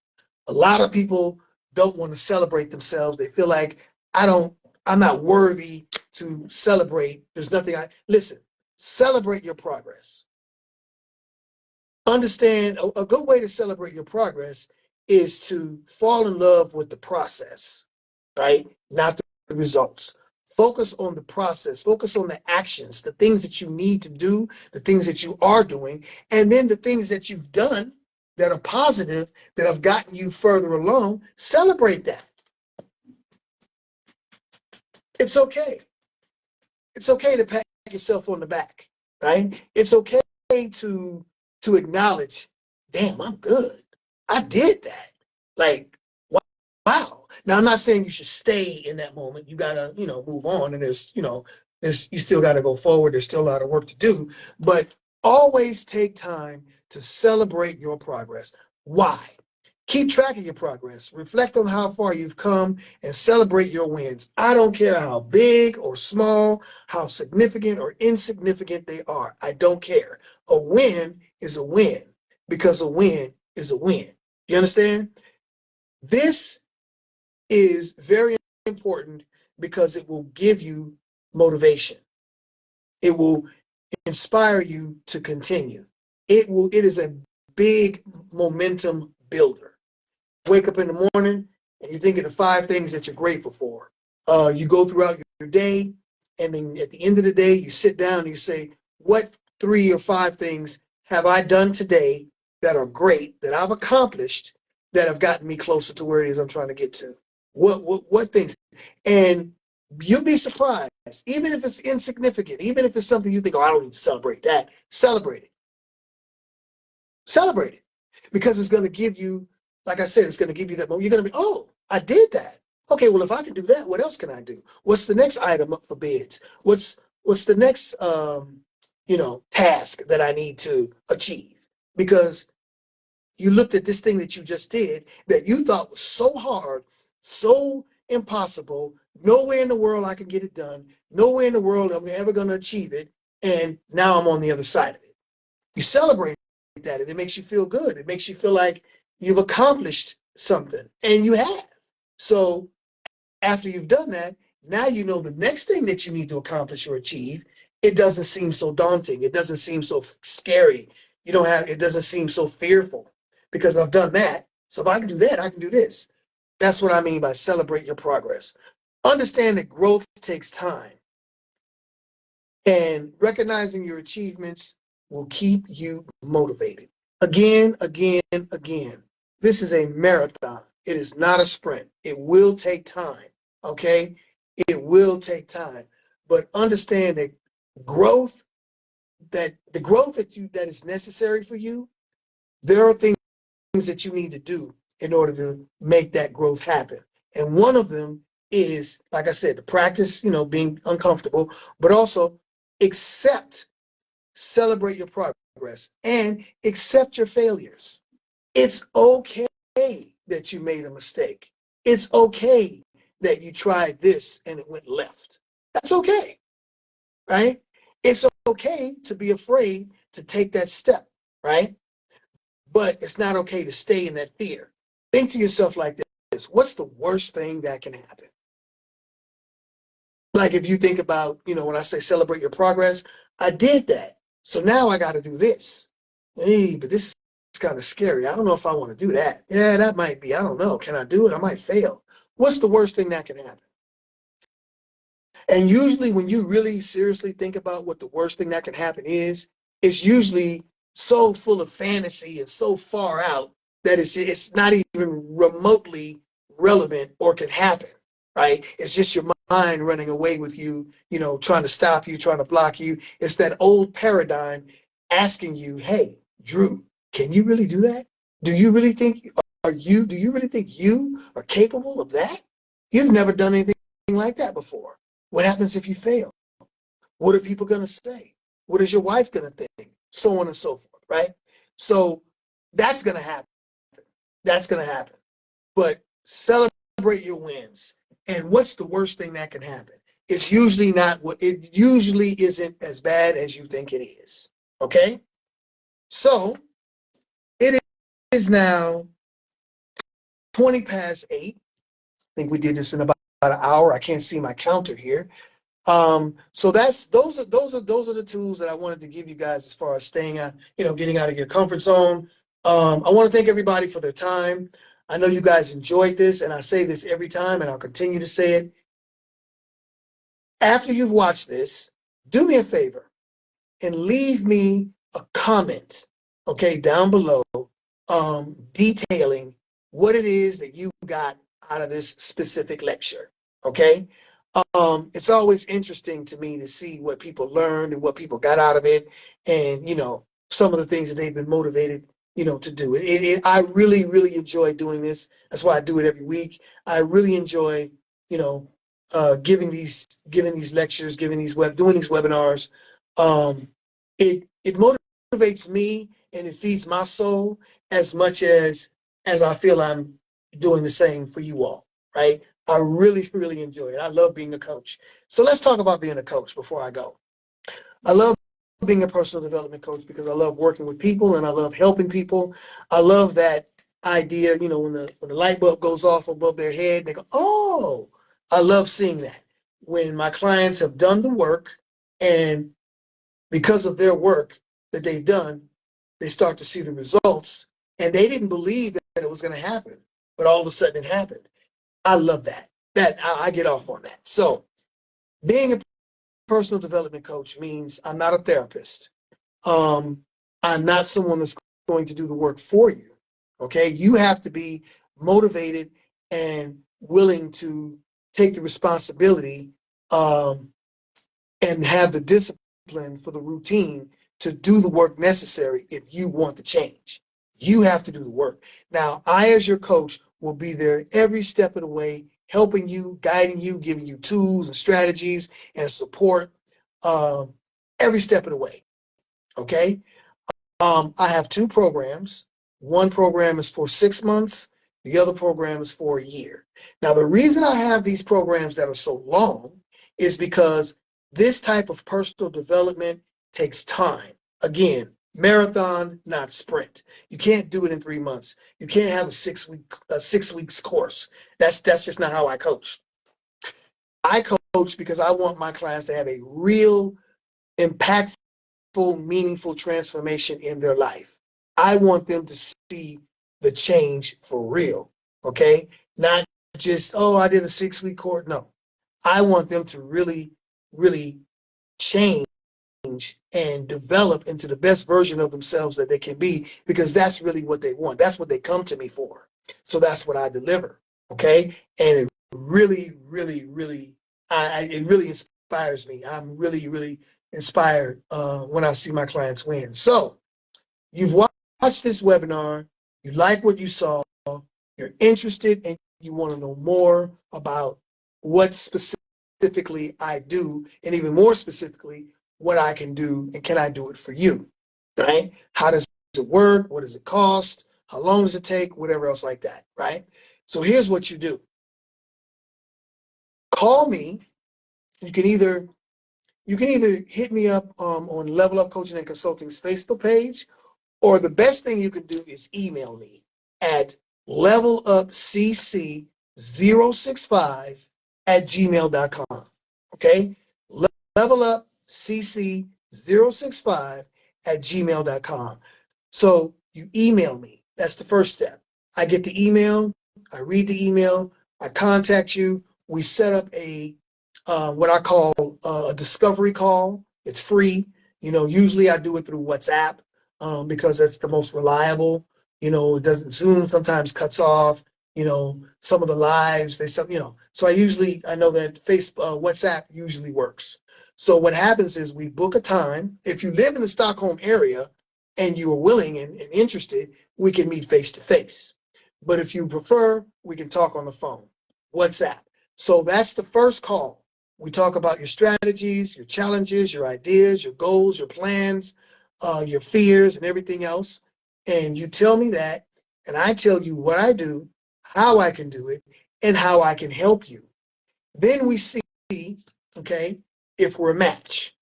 A lot of people don't want to celebrate themselves. They feel like I'm not worthy to celebrate. There's nothing listen, celebrate your progress. Understand a good way to celebrate your progress is to fall in love with the process, right? Not the results. Focus on the process, focus on the actions, the things that you need to do, the things that you are doing, and then the things that you've done that are positive, that have gotten you further along. Celebrate that. It's okay. It's okay to pat yourself on the back, right? It's okay to acknowledge, damn, I'm good. I did that. Like, wow. Now, I'm not saying you should stay in that moment. You gotta, move on, and you still gotta go forward. There's still a lot of work to do, but always take time to celebrate your progress. Why? Keep track of your progress. Reflect on how far you've come and celebrate your wins. I don't care how big or small, how significant or insignificant they are. I don't care. A win is a win because a win is a win. You understand? This is very important because it will give you motivation. It will inspire you to continue. It is a big momentum builder. Wake up in the morning and you're thinking of 5 things that you're grateful for. You go throughout your day, and then at the end of the day, you sit down and you say, what 3 or 5 things have I done today that are great, that I've accomplished, that have gotten me closer to where it is I'm trying to get to? What things? And you'll be surprised, even if it's insignificant, even if it's something you think, oh, I don't need to celebrate that. Celebrate it. Celebrate it, because it's going to give you, like I said, it's going to give you that moment. You're going to be, oh, I did that. Okay, well, if I can do that, what else can I do? What's the next item up for bids? What's the next task that I need to achieve? Because you looked at this thing that you just did that you thought was so hard, so impossible, nowhere in the world I can get it done, nowhere in the world I'm ever going to achieve it, and now I'm on the other side of it. You celebrate that, and it makes you feel good. It makes you feel like you've accomplished something, and you have. So after you've done that, now you know the next thing that you need to accomplish or achieve. It doesn't seem so daunting. It doesn't seem so scary. It doesn't seem so fearful, because I've done that. So if I can do that, I can do this. That's what I mean by celebrate your progress. Understand that growth takes time, and recognizing your achievements will keep you motivated. Again, again, again. This is a marathon. It is not a sprint. It will take time, okay? It will take time. But understand that the growth that is necessary for you, there are things that you need to do in order to make that growth happen. And one of them is, like I said, to practice, being uncomfortable, but also celebrate your progress, and accept your failures. It's okay that you made a mistake. It's okay that you tried this and it went left. That's okay, right? It's okay to be afraid to take that step, right? But it's not okay to stay in that fear. Think to yourself like this: what's the worst thing that can happen? Like if you think about, when I say celebrate your progress, I did that. So now I got to do this. Hey, but this is kind of scary. I don't know if I want to do that. Yeah, that might be. I don't know. Can I do it? I might fail. What's the worst thing that can happen? And usually when you really seriously think about what the worst thing that can happen is, it's usually so full of fantasy and so far out that it's not even remotely relevant or can happen, right? It's just your mind running away with you, trying to stop you, trying to block you. It's that old paradigm asking you, hey, Drew, can you really do that? Do you really think you are capable of that? You've never done anything like that before. What happens if you fail? What are people going to say? What is your wife going to think? So on and so forth, right? So that's going to happen. That's going to happen. But celebrate your wins. And what's the worst thing that can happen? It usually isn't as bad as you think it is. Okay? So it is now 20 past 8. I think we did this in about an hour. I can't see my counter here. So those are the tools that I wanted to give you guys as far as staying out, getting out of your comfort zone. I want to thank everybody for their time. I know you guys enjoyed this, and I say this every time, and I'll continue to say it. After you've watched this, do me a favor and leave me a comment, okay, down below, detailing what it is that you got out of this specific lecture, okay? It's always interesting to me to see what people learned and what people got out of it, and some of the things that they've been motivated, to do. I really, really enjoy doing this. That's why I do it every week. I really enjoy, giving these lectures, doing these webinars. It motivates me and it feeds my soul as much as I feel I'm doing the same for you all, right? I really, really enjoy it. I love being a coach. So let's talk about being a coach before I go. I love being a personal development coach because I love working with people and I love helping people. I love that idea, when the light bulb goes off above their head, they go, oh, I love seeing that. When my clients have done the work, and because of their work that they've done, they start to see the results, and they didn't believe that it was going to happen, but all of a sudden it happened. I love that. I get off on that. So being a personal development coach means I'm not a therapist. I'm not someone that's going to do the work for you. Okay. You have to be motivated and willing to take the responsibility, and have the discipline for the routine to do the work necessary if you want the change. You have to do the work. Now, I, as your coach, will be there every step of the way, helping you, guiding you, giving you tools and strategies and support, every step of the way. Okay? I have 2 programs. One program is for 6 months. The other program is for a year. Now, the reason I have these programs that are so long is because this type of personal development takes time. Again, marathon, not sprint. You can't do it in 3 months. You can't have a 6 weeks course. That's just not how I coach. I coach because I want my clients to have a real, impactful, meaningful transformation in their life. I want them to see the change for real. Okay, not just, oh, I did a 6-week course. No, I want them to really, really change and develop into the best version of themselves that they can be, because that's really what they want. That's what they come to me for. So that's what I deliver. Okay. And it really, really, really, it really inspires me. I'm really, really inspired when I see my clients win. So you've watched this webinar, you like what you saw, you're interested, and you want to know more about what specifically I do, and even more specifically, what I can do, and can I do it for you, right? How does it work? What does it cost? How long does it take? Whatever else like that, right? So here's what you do. Call me. You can either hit me up on Level Up Coaching and Consulting's Facebook page, or the best thing you can do is email me at levelupcc065@gmail.com. Okay? levelupcc065@gmail.com. So you email me. That's the first step. I get the email. I read the email. I contact you. We set up a what I call a discovery call. It's free. Usually I do it through WhatsApp because that's the most reliable. It doesn't. Zoom sometimes cuts off. Some of the lives So I know that WhatsApp usually works. So what happens is we book a time. If you live in the Stockholm area and you are willing and interested, we can meet face to face. But if you prefer, we can talk on the phone, WhatsApp. So that's the first call. We talk about your strategies, your challenges, your ideas, your goals, your plans, your fears, and everything else. And you tell me that, and I tell you what I do, how I can do it, and how I can help you. Then we see, okay, if we're a match.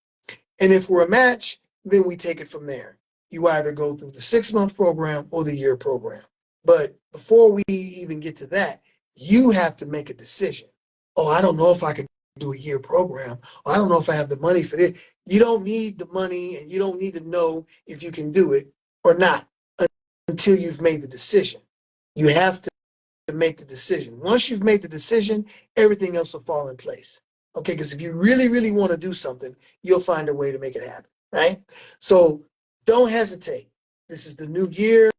And if we're a match, then we take it from there. You either go through the 6-month program or the year program. But before we even get to that, you have to make a decision. Oh, I don't know if I can do a year program. Or I don't know if I have the money for this. You don't need the money and you don't need to know if you can do it or not until you've made the decision. You have to make the decision. Once you've made the decision, everything else will fall in place. Okay, because if you really, really want to do something, you'll find a way to make it happen, right? So don't hesitate. This is the new year.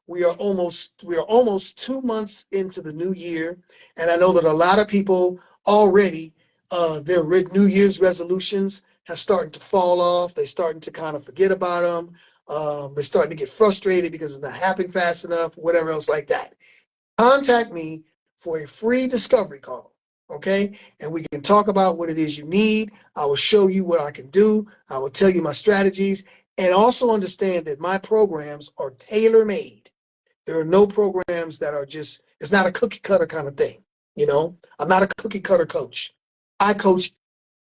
We are almost 2 months into the new year, and I know that a lot of people already their New Year's resolutions have started to fall off. They're starting to kind of forget about them. They're starting to get frustrated because it's not happening fast enough, whatever else like that. Contact me for a free discovery call, okay? And we can talk about what it is you need. I will show you what I can do. I will tell you my strategies, and also understand that my programs are tailor-made. There are no programs that are just, it's not a cookie cutter kind of thing. I'm not a cookie cutter coach. I coach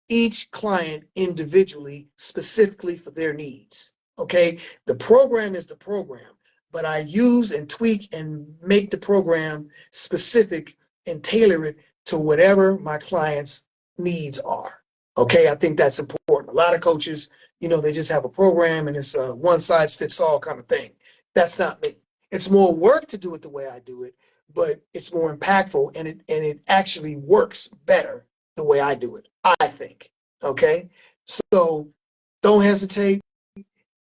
each client individually, specifically for their needs. Okay, the program is the program, but I use and tweak and make the program specific and tailor it to whatever my client's needs are. Okay, I think that's important. A lot of coaches, they just have a program and it's a one size fits all kind of thing. That's not me. It's more work to do it the way I do it, but it's more impactful and it actually works better the way I do it, I think. Okay, so don't hesitate.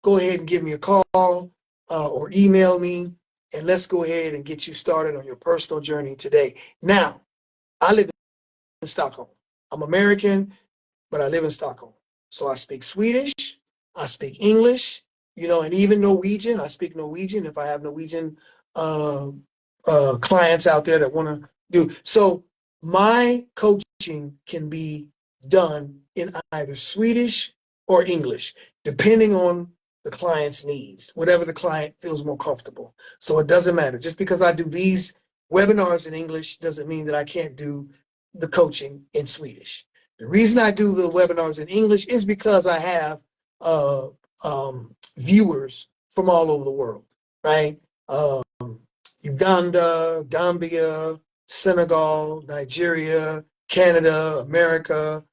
Go ahead and give me a call or email me, and let's go ahead and get you started on your personal journey today. Now, I live in Stockholm. I'm American, but I live in Stockholm. So I speak Swedish, I speak English, and even Norwegian. I speak Norwegian if I have Norwegian clients out there that want to do. So my coaching can be done in either Swedish or English, depending on the client's needs, whatever the client feels more comfortable. So it doesn't matter. Just because I do these webinars in English doesn't mean that I can't do the coaching in Swedish. The reason I do the webinars in English is because I have viewers from all over the world, right? Uganda, Gambia, Senegal, Nigeria, Canada, America,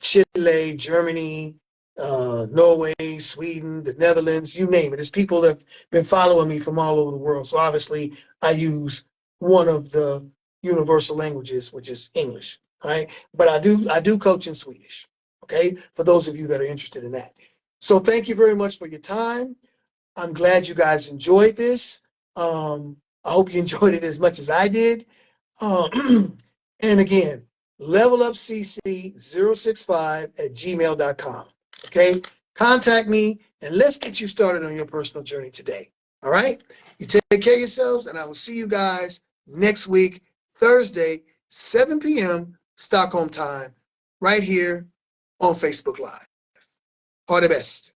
Chile, Germany, Norway, Sweden, the Netherlands, you name it. There's people that have been following me from all over the world. So obviously I use one of the universal languages, which is English, right? But I do coach in Swedish, okay? For those of you that are interested in that. So thank you very much for your time. I'm glad you guys enjoyed this. I hope you enjoyed it as much as I did. And again, levelupcc065@gmail.com. Okay? Contact me and let's get you started on your personal journey today. All right? You take care of yourselves, and I will see you guys next week, Thursday, 7 p.m. Stockholm time, right here on Facebook Live. All the best.